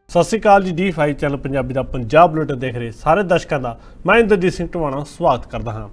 ਸਤਿ ਸ਼੍ਰੀ ਅਕਾਲ ਜੀ। D5 channel Punjabi ਦਾ Punjab bulletin ਦੇਖ ਰਹੇ ਸਾਰੇ ਦਰਸ਼ਕਾਂ ਦਾ ਮੈਂ ਇੰਦਰਜੀਤ ਸਿੰਘ ਟਵਾਣਾ ਸਵਾਗਤ ਕਰਦਾ ਹਾਂ।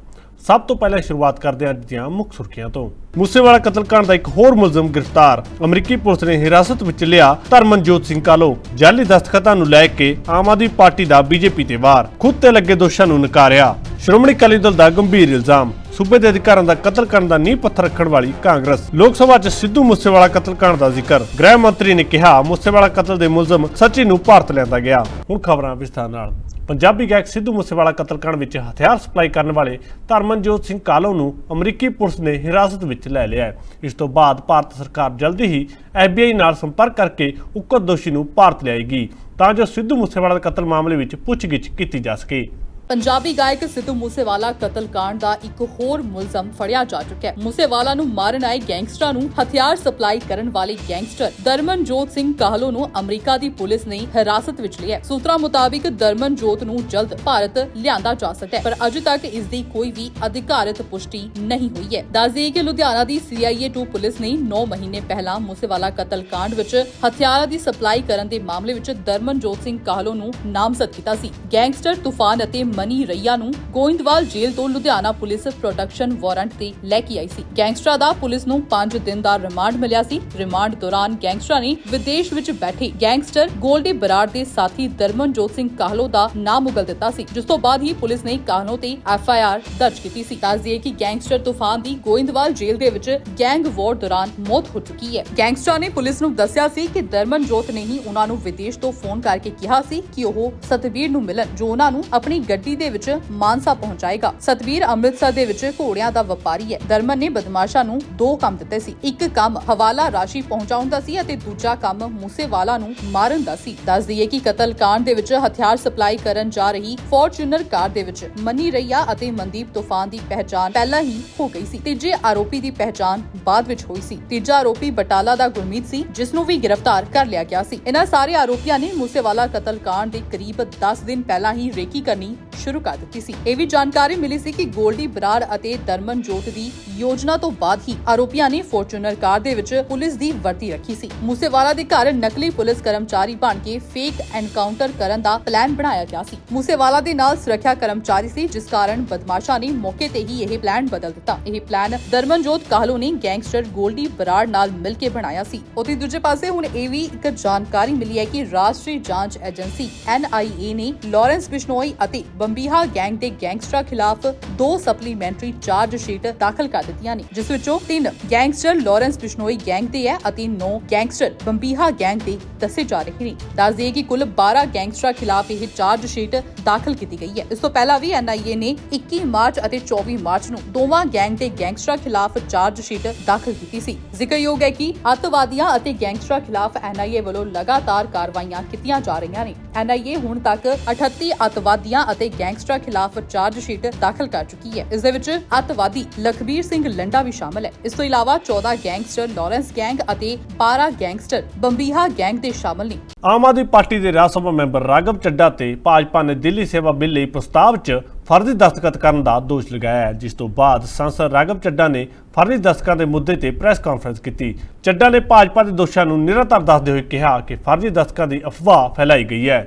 ਸਭ ਤੋਂ ਪਹਿਲਾਂ ਸ਼ੁਰੂਆਤ ਕਰਦੇ ਹਾਂ ਅੱਜ ਦੀਆਂ ਮੁੱਖ ਸੁਰਖੀਆਂ ਤੋਂ। ਮੂਸੇਵਾਲਾ ਕਤਲकांड ਦਾ ਇੱਕ ਹੋਰ ਮੁਲਜ਼ਮ ਗ੍ਰਿਫਤਾਰ। ਅਮਰੀਕੀ ਪੁਲਿਸ ਨੇ ਹਿਰਾਸਤ ਵਿੱਚ ਲਿਆ ਧਰਮਨਜੋਤ ਸਿੰਘ ਕਾਹਲੋ। ਜਾਲੀ ਦਸਤਖਤਾਂ ਨੂੰ ਲੈ ਕੇ ਆਮ ਆਦਮੀ ਪਾਰਟੀ ਦਾ ਬੀਜੇਪੀ ਤੇ ਵਾਰ। ਖੁਦ ਤੇ ਲੱਗੇ ਦੋਸ਼ਾਂ ਨੂੰ ਨਕਾਰਿਆ। ਸ਼੍ਰੋਮਣੀ ਅਕਾਲੀ ਦਲ ਦਾ ਗੰਭੀਰ ਇਲਜ਼ਾਮ। सूबे के अधिकारों का कतल करने का नींह पत्थर रखने वाली कांग्रेस। लोकसभा च सिद्धू मूसेवाला कतलकांड का जिक्र। गृह मंत्री ने कहा मूसेवाला कतल के मुलजम सची नूं भारत लिया गया। हुण खबरां विस्तार नाल। पंजाबी गायक सिद्धू मूसेवाला कतलकांड विच हथियार सप्लाई करने वाले धर्मनजोत सिंह काहलो नूं अमरीकी पुलिस ने हिरासत विच लै लिया है। इस तो बाद भारत सरकार जल्दी ही FBI नाल संपर्क करके उक्त दोषी नूं भारत लियाएगी तां जो सिद्धू मूसेवाला कतल मामले विच पुछगिछ कीती जा सके। पंजाबी गायक सिद्धू मूसेवाला कतलकांड ਦਾ ਇੱਕ ਹੋਰ ਮੁਲਜ਼ਮ ਫੜਿਆ ਜਾ ਚੁੱਕਾ ਹੈ। मूसेवाला ਨੂੰ ਮਾਰਨ ਆਏ ਗੈਂਗਸਟਰਾਂ ਨੂੰ ਹਥਿਆਰ ਸਪਲਾਈ ਕਰਨ ਵਾਲੇ ਗੈਂਗਸਟਰ ਧਰਮਨਜੋਤ ਸਿੰਘ ਕਾਹਲੋ ਨੂੰ ਅਮਰੀਕਾ ਦੀ ਪੁਲਿਸ ਨੇ ਹਿਰਾਸਤ ਵਿੱਚ ਲਿਆ ਹੈ। ਸੂਤਰਾਂ ਮੁਤਾਬਿਕ ਧਰਮਨਜੋਤ ਨੂੰ ਜਲਦ ਭਾਰਤ ਲਿਆਂਦਾ ਜਾ ਸਕਦਾ ਹੈ, ਪਰ ਅਜੇ ਤੱਕ ਇਸ ਦੀ ਕੋਈ ਵੀ ਅਧਿਕਾਰਤ ਪੁਸ਼ਟੀ ਨਹੀਂ ਹੋਈ ਹੈ। ਦੱਸ ਦਈਏ ਕਿ ਲੁਧਿਆਣਾ ਦੀ CIA2 ਪੁਲਿਸ ਨੇ 9 ਮਹੀਨੇ ਪਹਿਲਾਂ मूसेवाला ਕਤਲਕਾਂਡ ਵਿੱਚ ਹਥਿਆਰਾਂ ਦੀ ਸਪਲਾਈ ਕਰਨ ਦੇ ਮਾਮਲੇ ਵਿੱਚ ਧਰਮਨਜੋਤ ਸਿੰਘ ਕਾਹਲੋ ਨੂੰ ਨਾਮਜ਼ਦ ਕੀਤਾ ਸੀ। ਗੈਂਗਸਟਰ ਤੂਫਾਨ ਅਤੇ ਮਨੀ ਰਈਆ ਨੂੰ ਗੋਇੰਦਵਾਲ ਜੇਲ੍ਹ ਤੋਂ ਲੁਧਿਆਣਾ ਪੁਲਿਸ ਪ੍ਰੋਟੈਕਸ਼ਨ ਵਾਰੰਟ ਤੇ ਲੈ ਕੇ ਆਈ ਸੀ। ਗੈਂਗਸਟਰਾਂ ਦਾ ਪੁਲਿਸ ਨੂੰ 5 ਦਿਨ ਦਾ ਰਿਮਾਂਡ ਮਿਲਿਆ ਸੀ। ਰਿਮਾਂਡ ਦੌਰਾਨ ਗੈਂਗਸਟਰਾਂ ਨੇ ਵਿਦੇਸ਼ ਵਿੱਚ ਬੈਠੇ ਗੈਂਗਸਟਰ ਗੋਲਡੀ ਬਰਾੜ ਦੇ ਸਾਥੀ ਧਰਮਨਜੋਤ ਸਿੰਘ ਕਾਹਲੋ ਦਾ ਨਾਮ ਉਗਲ ਦਿੱਤਾ ਸੀ, ਜਿਸ ਤੋਂ ਬਾਅਦ ਹੀ ਪੁਲਿਸ ਨੇ ਕਾਹਲੋ ਤੇ FIR ਦਰਜ ਕੀਤੀ ਸੀ। ਦੱਸ ਦਈਏ ਕਿ ਗੈਂਗਸਟਰ ਤੂਫਾਨ ਦੀ ਗੋਇੰਦਵਾਲ ਜੇਲ੍ਹ ਦੇ ਵਿੱਚ ਗੈਂਗ ਵਾਰ ਦੌਰਾਨ ਮੌਤ ਹੋ ਚੁੱਕੀ ਹੈ। ਗੈਂਗਸਟਰਾਂ ਨੇ ਪੁਲਿਸ ਨੂੰ ਦੱਸਿਆ ਸੀ ਕਿ ਧਰਮਨਜੋਤ ਨੇ ਹੀ ਉਹਨਾਂ ਨੂੰ ਵਿਦੇਸ਼ ਤੋਂ ਫੋਨ ਕਰਕੇ ਕਿਹਾ ਸੀ ਕਿ ਉਹ ਸਤਵੀਰ ਨੂੰ ਮਿਲਣ, ਜੋ ਉਹਨਾਂ ਨੂੰ ਆਪਣੀ ਗੱਡੀ ਦੇ ਵਿੱਚ ਮਾਨਸਾ ਪਹੁੰਚਾਏਗਾ। ਸਤਵੀਰ ਅੰਮ੍ਰਿਤਸਰ ਦੇ ਵਿੱਚ ਘੋੜਿਆਂ ਦਾ ਵਪਾਰੀ ਹੈ। ਧਰਮਨ ਨੇ ਬਦਮਾਸ਼ਾਂ ਨੂੰ 2 ਕੰਮ ਦਿੱਤੇ ਸੀ। ਇੱਕ ਕੰਮ ਹਵਾਲਾ ਰਾਸ਼ੀ ਪਹੁੰਚਾਉਣ ਦਾ ਸੀ ਅਤੇ ਦੂਜਾ ਕੰਮ ਮੂਸੇਵਾਲਾ ਨੂੰ ਮਾਰਨ ਦਾ ਸੀ। ਦੱਸ ਦਈਏ ਕਿ ਕਤਲकांड ਦੇ ਵਿੱਚ ਹਥਿਆਰ ਸਪਲਾਈ ਕਰਨ ਜਾ ਰਹੀ ਫੋਰਚੂਨਰ ਕਾਰ ਦੇ ਵਿੱਚ ਮਨੀ ਰਈਆ ਅਤੇ ਮਨਦੀਪ ਤੂਫਾਨ ਦੀ ਪਹਿਚਾਣ ਪਹਿਲਾਂ ਹੀ ਹੋ ਗਈ ਸੀ। ਤੀਜੇ ਆਰੋਪੀ ਦੀ ਪਹਿਚਾਣ ਬਾਅਦ ਵਿੱਚ ਹੋਈ ਸੀ। ਤੀਜਾ ਆਰੋਪੀ ਬਟਾਲਾ ਦਾ ਗੁਰਮੀਤ ਸੀ, ਜਿਸ ਨੂੰ ਵੀ ਗ੍ਰਿਫਤਾਰ ਕਰ ਲਿਆ ਗਿਆ ਸੀ। ਇਹਨਾਂ ਸਾਰੇ ਆਰੋਪੀਆਂ ਨੇ मूसेवाला ਕਤਲकांड ਦੇ ਕਰੀਬ 10 ਦਿਨ ਪਹਿਲਾਂ ਹੀ ਰੇਕੀ ਕਰਨੀ ਸ਼ੁਰੂ ਕਰ ਦਿੱਤੀ ਸੀ। ਇਹ ਵੀ ਜਾਣਕਾਰੀ ਮਿਲੀ ਸੀ ਕਿ ਗੋਲਡੀ ਬਰਾੜ ਅਤੇ ਧਰਮਨਜੋਤ ਦੀ ਯੋਜਨਾ ਤੋਂ ਬਾਅਦ ਹੀ ਆਰੋਪੀਆਂ ਨੇ ਫੋਰਚੂਨਰ ਕਾਰ ਦੇ ਵਿੱਚ ਪੁਲਿਸ ਦੀ ਵਰਦੀ ਰੱਖੀ ਸੀ। मूसेवाला ਦੇ ਘਰ ਨਕਲੀ ਪੁਲਿਸ ਕਰਮਚਾਰੀ ਬਣ ਕੇ ਫੇਕ ਐਨਕਾਊਂਟਰ ਕਰਨ ਦਾ ਪਲਾਨ ਬਣਾਇਆ ਗਿਆ ਸੀ। मूसेवाला ਦੇ ਨਾਲ ਸੁਰੱਖਿਆ ਕਰਮਚਾਰੀ ਸੀ, ਜਿਸ ਕਾਰਨ ਬਦਮਾਸ਼ਾਂ ਨੇ ਮੌਕੇ ਤੇ ਹੀ ਇਹ ਪਲਾਨ ਬਦਲ ਦਿੱਤਾ। ਇਹ ਪਲਾਨ ਧਰਮਨਜੋਤ ਕਾਹਲੋ ਨੇ ਗੈਂਗਸਟਰ ਗੋਲਡੀ ਬਰਾੜ ਨਾਲ ਮਿਲ ਕੇ ਬਣਾਇਆ ਸੀ। ਉਹਦੇ ਦੂਜੇ ਪਾਸੇ ਹੁਣ ਇਹ ਵੀ ਇੱਕ ਜਾਣਕਾਰੀ ਮਿਲੀ ਹੈ ਕਿ ਰਾਸ਼ਟਰੀ ਜਾਂਚ ਏਜੰਸੀ NIA ਨੇ ਲਾਰੈਂਸ ਬਿਸ਼ਨੋਈ ਅਤੇ ਬੰਬੀਹਾ ਗੈਂਗ ਦੇ ਗੈਂਗਸਟਰਾਂ ਖਿਲਾਫ 2 ਸਪਲੀਮੈਂਟਰੀ ਚਾਰਜ ਸ਼ੀਟ ਦਾਖਲ ਕਰ ਦਿੱਤੀਆਂ ਨੇ, ਜਿਸ ਵਿੱਚੋਂ 3 ਗੈਂਗਸਟਰ ਲਾਰੈਂਸ ਬਿਸ਼ਨੋਈ ਗੈਂਗ ਦੇ ਹੈ ਅਤੇ 9 ਗੈਂਗਸਟਰ ਬੰਬੀਹਾ ਗੈਂਗ ਦੇ ਦੱਸੇ ਜਾ ਰਹੇ ਨੇ। ਦੱਸ ਦਈਏ ਕਿ ਕੁੱਲ 12 ਗੈਂਗਸਟਰਾਂ ਖਿਲਾਫ ਇਹ ਚਾਰਜ ਸ਼ੀਟ ਦਾਖਲ ਕੀਤੀ ਗਈ ਹੈ। ਇਸ ਤੋਂ ਪਹਿਲਾਂ ਵੀ NIA ਨੇ 21 ਮਾਰਚ ਅਤੇ 24 ਮਾਰਚ ਨੂੰ ਦੋਵਾਂ ਗੈਂਗ ਦੇ ਗੈਂਗਸਟਰਾਂ ਖਿਲਾਫ ਚਾਰਜ ਸ਼ੀਟ ਦਾਖਲ ਕੀਤੀ ਸੀ। ਜ਼ਿਕਰਯੋਗ ਹੈ ਕਿ ਅੱਤਵਾਦੀਆਂ ਅਤੇ ਗੈਂਗਸਟਰਾਂ ਖਿਲਾਫ NIA ਵੱਲੋਂ ਲਗਾਤਾਰ ਕਾਰਵਾਈਆਂ ਕੀਤੀਆਂ ਜਾ ਰਹੀਆਂ ਨੇ। NIA ਹੁਣ ਤੱਕ 38 ਅੱਤਵਾਦੀਆਂ ਅਤੇ ਗੈਂਗਸਟਰਾਂ ਖਿਲਾਫ ਚਾਰਜ ਸ਼ੀਟ ਦਾਖਲ ਕਰ ਚੁੱਕੀ ਹੈ। ਇਸ ਦੇ ਵਿੱਚ ਅੱਤਵਾਦੀ ਲਖਬੀਰ ਸਿੰਘ ਲੰਡਾ ਵੀ ਸ਼ਾਮਲ ਹੈ। ਇਸ ਤੋਂ ਇਲਾਵਾ 14 ਗੈਂਗਸਟਰ ਲਾਰੈਂਸ ਗੈਂਗ ਅਤੇ 12 ਗੈਂਗਸਟਰ ਬੰਬੀਹਾ ਗੈਂਗ ਦੇ ਸ਼ਾਮਲ ਨੇ। ਆਮ ਆਦਮੀ ਪਾਰਟੀ ਦੇ ਰਾਜ ਸਭਾ ਮੈਂਬਰ ਰਾਘਵ ਚੱਡਾ ਤੇ ਭਾਜਪਾ ਨੇ ਦਿੱਲੀ ਸੇਵਾ ਬਿੱਲ ਲਈ ਪ੍ਰਸਤਾਵ 'ਚ ਫਰਜ਼ੀ ਦਸਤਖਤ ਕਰਨ ਦਾ ਦੋਸ਼ ਲਗਾਇਆ ਹੈ, ਜਿਸ ਤੋਂ ਬਾਅਦ ਸੰਸਦ ਰਾਘਵ ਚੱਡਾ ਨੇ ਫਰਜ਼ੀ ਦਸਤਖਤਾਂ ਦੇ ਮੁੱਦੇ ਤੇ ਪ੍ਰੈਸ ਕਾਨਫਰੰਸ ਕੀਤੀ। ਚੱਡਾ ਨੇ ਭਾਜਪਾ ਦੇ ਦੋਸ਼ਾਂ ਨੂੰ ਨਿਰਾਧਾਰ ਦੱਸਦੇ ਹੋਏ ਕਿਹਾ ਕਿ ਫਰਜ਼ੀ ਦਸਤਖਤਾਂ ਦੀ ਅਫਵਾਹ ਫੈਲਾਈ ਗਈ ਹੈ।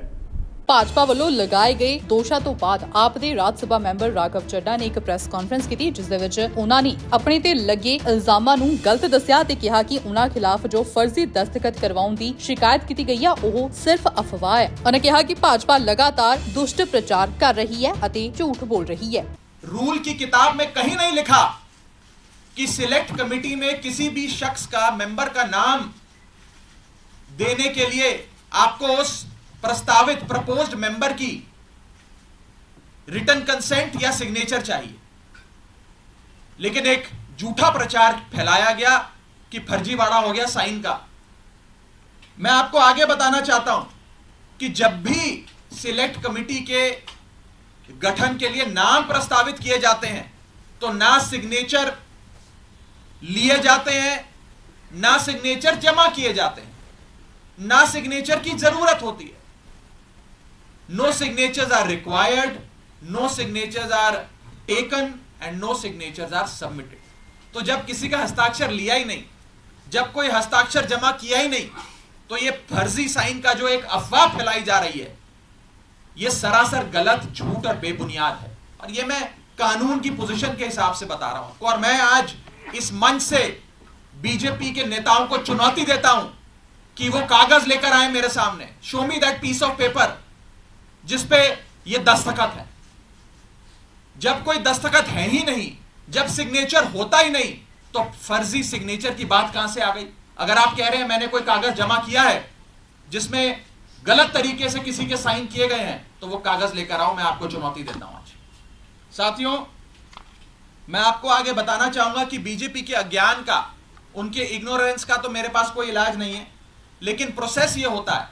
ਭਾਜਪਾ ਵੱਲੋਂ ਲਗਾਏ ਗਏ ਦੋਸ਼ਾਂ ਤੋਂ ਬਾਅਦ ਆਪ ਦੇ ਰਾਜ ਸਭਾ ਮੈਂਬਰ ਰਾਘਵ ਚੱਡਾ ਨੇ ਇੱਕ ਪ੍ਰੈਸ ਕਾਨਫਰੰਸ ਕੀਤੀ, ਜਿਸ ਦੇ ਵਿੱਚ ਉਹਨਾਂ ਨੇ ਆਪਣੇ ਤੇ ਲੱਗੇ ਇਲਜ਼ਾਮਾਂ ਨੂੰ ਗਲਤ ਦੱਸਿਆ ਤੇ ਕਿਹਾ ਕਿ ਉਹਨਾਂ ਖਿਲਾਫ ਜੋ ਫਰਜ਼ੀ ਦਸਤਖਤ ਕਰਵਾਉਣ ਦੀ ਸ਼ਿਕਾਇਤ ਕੀਤੀ ਗਈ ਹੈ ਉਹ ਸਿਰਫ ਅਫਵਾਹ ਹੈ। ਉਹਨਾਂ ਕਿਹਾ ਕਿ ਭਾਜਪਾ ਲਗਾਤਾਰ ਦੁਸ਼ਟ ਪ੍ਰਚਾਰ ਕਰ ਰਹੀ ਹੈ ਅਤੇ ਝੂਠ ਬੋਲ ਰਹੀ ਹੈ। रूल की किताब में कहीं नहीं लिखा कि सिलेक्ट कमेटी में किसी भी शख्स का मेंबर का नाम देने के लिए आपको उस प्रस्तावित प्रपोज्ड मेंबर की रिटन कंसेंट या सिग्नेचर चाहिए। लेकिन एक झूठा प्रचार फैलाया गया कि फर्जीवाड़ा हो गया साइन का। मैं आपको आगे बताना चाहता हूं कि जब भी सिलेक्ट कमेटी के गठन के लिए नाम प्रस्तावित किए जाते हैं तो ना सिग्नेचर लिए जाते हैं, ना सिग्नेचर जमा किए जाते हैं, ना सिग्नेचर की जरूरत होती है। No signatures are required, no signatures are taken and no signatures are submitted। तो जब किसी का हस्ताक्षर लिया ही नहीं, जब कोई हस्ताक्षर जमा किया ही नहीं, तो ये फर्जी साइन का जो एक अफवाह फैलाई जा रही है, ये सरासर गलत, झूठ और बेबुनियाद है। और ये मैं कानून की पोजीशन के हिसाब से बता रहा हूं। और मैं आज इस मंच से बीजेपी के नेताओं को चुनौती देता हूं कि वो कागज लेकर आए मेरे सामने, show me that piece of paper जिसपे ये दस्तखत है। जब कोई दस्तखत है ही नहीं, जब सिग्नेचर होता ही नहीं, तो फर्जी सिग्नेचर की बात कहां से आ गई? अगर आप कह रहे हैं मैंने कोई कागज जमा किया है जिसमें गलत तरीके से किसी के साइन किए गए हैं, तो वो कागज लेकर आओ, मैं आपको चुनौती देता हूं आज। साथियों, मैं आपको आगे बताना चाहूंगा कि बीजेपी के अज्ञान का, उनके इग्नोरेंस का तो मेरे पास कोई इलाज नहीं है, लेकिन प्रोसेस ये होता है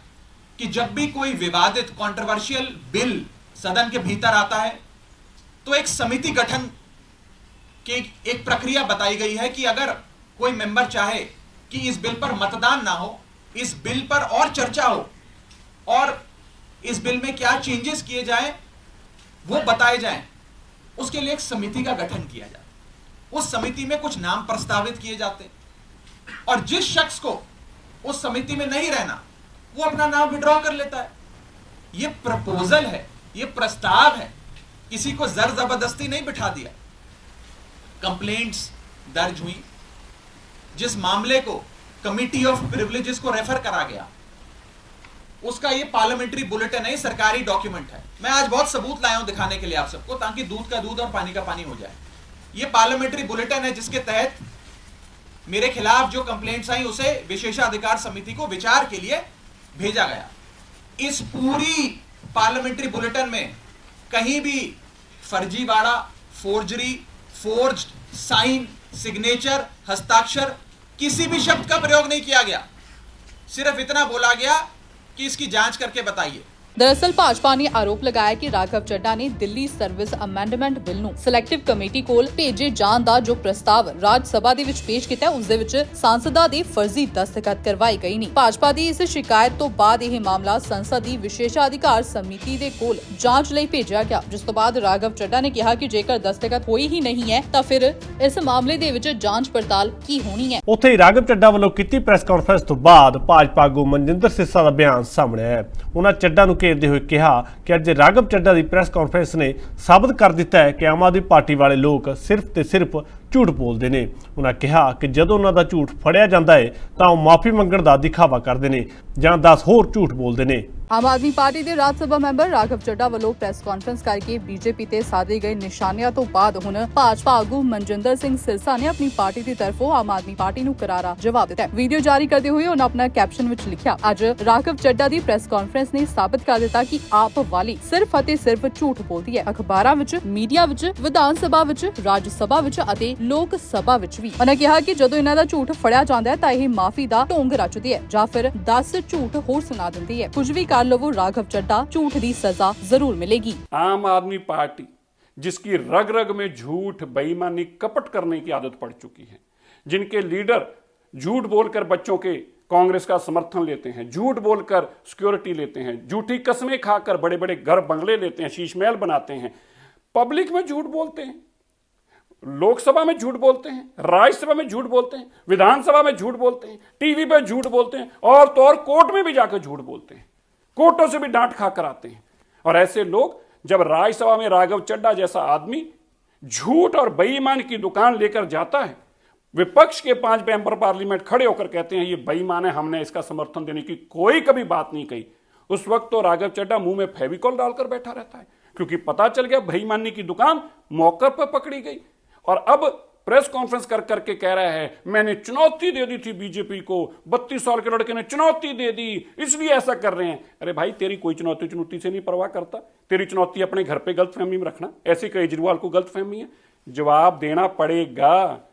कि जब भी कोई विवादित कंट्रोवर्शियल बिल सदन के भीतर आता है, तो एक समिति गठन की एक प्रक्रिया बताई गई है कि अगर कोई मेंबर चाहे कि इस बिल पर मतदान ना हो, इस बिल पर और चर्चा हो और इस बिल में क्या चेंजेस किए जाएं वो बताए जाएं, उसके लिए एक समिति का गठन किया जाए। उस समिति में कुछ नाम प्रस्तावित किए जाते और जिस शख्स को उस समिति में नहीं रहना, वो अपना नाम विड्रॉ कर लेता है। ये प्रपोजल है, ये प्रस्ताव है, किसी को जर जबरदस्ती नहीं बिठा दिया। कंप्लेंट्स दर्ज हुई, जिस मामले को कमिटी ऑफ प्रिविलेजेस को रेफर करा गया, उसका ये पार्लियामेंट्री बुलेटिन है, सरकारी डॉक्यूमेंट है। मैं आज बहुत सबूत लाया हूं दिखाने के लिए आप सबको, ताकि दूध का दूध और पानी का पानी हो जाए। ये पार्लियामेंट्री बुलेटिन है जिसके तहत मेरे खिलाफ जो कंप्लेंट्स आई उसे विशेषाधिकार समिति को विचार के लिए भेजा गया। इस पूरी पार्लियामेंट्री बुलेटिन में कहीं भी फर्जीवाड़ा, फोर्जरी, फोर्ज्ड साइन, सिग्नेचर, हस्ताक्षर, किसी भी शब्द का प्रयोग नहीं किया गया। सिर्फ इतना बोला गया कि इसकी जांच करके बताइए। दरअसल भाजपा ने आरोप लगाया कि राघव चड्ढा ने दिल्ली सर्विस अमेंडमेंट बिल ਨੂੰ ਸਿਲੈਕਟਿਵ ਕਮੇਟੀ ਕੋਲ ਭੇਜੇ ਜਾਣ ਦਾ ਜੋ ਪ੍ਰਸਤਾਵ ਰਾਜ ਸਭਾ ਦੇ ਵਿੱਚ ਪੇਸ਼ ਕੀਤਾ, ਉਸ ਦੇ ਵਿੱਚ ਸਾਂਸਦਾਂ ਦੇ ਫਰਜ਼ੀ ਦਸਤਖਤ ਕਰਵਾਏ ਗਏ ਨੇ। ਭਾਜਪਾ ਦੀ ਇਸ ਸ਼ਿਕਾਇਤ ਤੋਂ ਬਾਅਦ ਇਹ ਮਾਮਲਾ ਸੰਸਦ ਦੀ ਵਿਸ਼ੇਸ਼ਾਧਿਕਾਰ ਸਮਿਤੀ ਦੇ ਕੋਲ ਜਾਂਚ ਲਈ ਭੇਜਿਆ ਗਿਆ, ਜਿਸ ਤੋਂ ਬਾਅਦ ਰਾਘਵ ਚੱਢਾ ਨੇ ਕਿਹਾ ਕਿ ਜੇਕਰ ਦਸਤਖਤ ਹੋਈ ਹੀ ਨਹੀਂ ਹੈ ਤਾਂ ਫਿਰ ਇਸ ਮਾਮਲੇ ਦੇ ਵਿੱਚ ਜਾਂਚ ਪੜਤਾਲ ਕੀ ਹੋਣੀ ਹੈ। ਉੱਥੇ ਹੀ ਰਾਘਵ ਚੱਢਾ ਵੱਲੋਂ ਕੀਤੀ ਪ੍ਰੈਸ ਕਾਨਫਰੰਸ ਤੋਂ ਬਾਅਦ ਭਾਜਪਾ ਆਗੂ ਮਨਜਿੰਦਰ ਸਿੱਸਾ ਦਾ ਬਿਆਨ ਸਾਹਮਣੇ ਆਇਆ। ਉਹਨਾਂ ਚੱਢਾ ਨੂੰ ਘੇਰਦੇ ਹੋਏ ਕਿਹਾ ਕਿ ਅੱਜ ਰਾਘਵ ਚੱਢਾ ਦੀ ਪ੍ਰੈਸ ਕਾਨਫਰੰਸ ਨੇ ਸਾਬਤ ਕਰ ਦਿੱਤਾ ਹੈ ਕਿ ਆਮ ਆਦਮੀ ਪਾਰਟੀ ਵਾਲੇ ਲੋਕ ਸਿਰਫ ਤੇ ਸਿਰਫ ਝੂਠ ਬੋਲਦੇ ਨੇ। ਉਹਨਾਂ ਕਿਹਾ ਕਿ ਜਦੋਂ ਉਹਨਾਂ ਦਾ ਝੂਠ ਫੜਿਆ ਜਾਂਦਾ ਹੈ ਤਾਂ ਉਹ ਮਾਫੀ ਮੰਗਣ ਦਾ ਦਿਖਾਵਾ ਕਰਦੇ ਨੇ ਜਾਂ 10 ਹੋਰ ਝੂਠ ਬੋਲਦੇ ਨੇ। ਆਮ ਆਦਮੀ ਪਾਰਟੀ ਦੇ ਰਾਜ ਸਭਾ ਮੈਂਬਰ ਰਾਘਵ ਚੱਢਾ ਵੱਲੋਂ ਪ੍ਰੈਸ ਕਾਨਫਰੰਸ ਕਰਕੇ ਬੀਜੇਪੀ ਤੇ ਸਾਧੇ ਗਏ ਨਿਸ਼ਾਨਿਆਂ ਤੋਂ ਬਾਅਦ ਹੁਣ ਭਾਜਪਾ ਆਗੂ ਮਨਜਿੰਦਰ ਸਿੰਘ ਸਿਰਸਾ ਨੇ ਆਪਣੀ ਪਾਰਟੀ ਦੀ ਤਰਫੋਂ ਆਮ ਆਦਮੀ ਪਾਰਟੀ ਨੂੰ ਕਰਾਰਾ ਜਵਾਬ ਦਿੱਤਾ। ਵੀਡੀਓ ਜਾਰੀ ਕਰਦੇ ਹੋਏ ਉਹਨਾਂ ਆਪਣਾ ਕੈਪਸ਼ਨ ਵਿੱਚ ਲਿਖਿਆ, ਅੱਜ ਰਾਘਵ ਚੱਢਾ ਦੀ ਪ੍ਰੈਸ ਕਾਨਫਰੰਸ ਨੇ ਸਾਬਤ ਕਰ ਦਿੱਤਾ ਕਿ ਆਪ ਵਾਲੀ ਸਿਰਫ ਅਤੇ ਸਿਰਫ ਝੂਠ ਬੋਲਦੀ ਹੈ। ਅਖਬਾਰਾਂ ਵਿੱਚ, ਮੀਡੀਆ ਵਿੱਚ, ਵਿਧਾਨ ਸਭਾ ਵਿੱਚ, ਰਾਜ ਸਭਾ ਵਿੱਚ ਅਤੇ ਲੋਕ ਸਭਾ ਵਿੱਚ ਵੀ। ਉਹਨਾਂ ਕਿਹਾ ਕਿ ਜਦੋਂ ਇਹਨਾਂ ਦਾ ਝੂਠ ਫੜਿਆ ਜਾਂਦਾ ਹੈ ਤਾਂ ਇਹ ਮਾਫੀ ਦਾ ਢੋਂਗ ਰਚਦੀ ਹੈ ਜਾਂ ਫਿਰ 10 ਝੂਠ ਹੋਰ ਸੁਣਾ ਦਿੰਦੀ ਹੈ। ਕੁਝ ਵੀ कर लो, वो राघव चड्ढा झूठ की सजा जरूर मिलेगी। आम आदमी पार्टी जिसकी रग रग में झूठ, बेईमानी, कपट करने की आदत पड़ चुकी है, जिनके लीडर झूठ बोलकर बच्चों के कांग्रेस का समर्थन लेते हैं, झूठ बोलकर सिक्योरिटी लेते हैं, झूठी कस्में खाकर बड़े बड़े घर बंगले लेते हैं, शीश महल बनाते हैं, पब्लिक में झूठ बोलते हैं, लोकसभा में झूठ बोलते हैं, राज्यसभा में झूठ बोलते हैं, विधानसभा में झूठ बोलते हैं, टीवी पर झूठ बोलते हैं और तो और कोर्ट में भी जाकर झूठ बोलते हैं, कोर्टों से भी डांट खाकर आते हैं। और ऐसे लोग जब राज्यसभा में राघव चड्ढा जैसा आदमी झूठ और बेईमान की दुकान लेकर जाता है, विपक्ष के 5 मेंबर पार्लियामेंट खड़े होकर कहते हैं ये बेईमान है, हमने इसका समर्थन देने की कोई कभी बात नहीं कही, उस वक्त तो राघव चड्ढा मुंह में फेविकॉल डालकर बैठा रहता है, क्योंकि पता चल गया बेईमानी की दुकान मौके पर पकड़ी गई। और अब प्रेस कॉन्फ्रेंस कर करके कह रहा है मैंने चुनौती दे दी थी बीजेपी को, 32 साल के लड़के ने चुनौती दे दी इसलिए ऐसा कर रहे हैं। अरे भाई, तेरी कोई चुनौती से नहीं परवाह करता, तेरी चुनौती अपने घर पे गलतफहमी में रखना। ऐसे केजरीवाल को गलतफहमी है, जवाब देना पड़ेगा।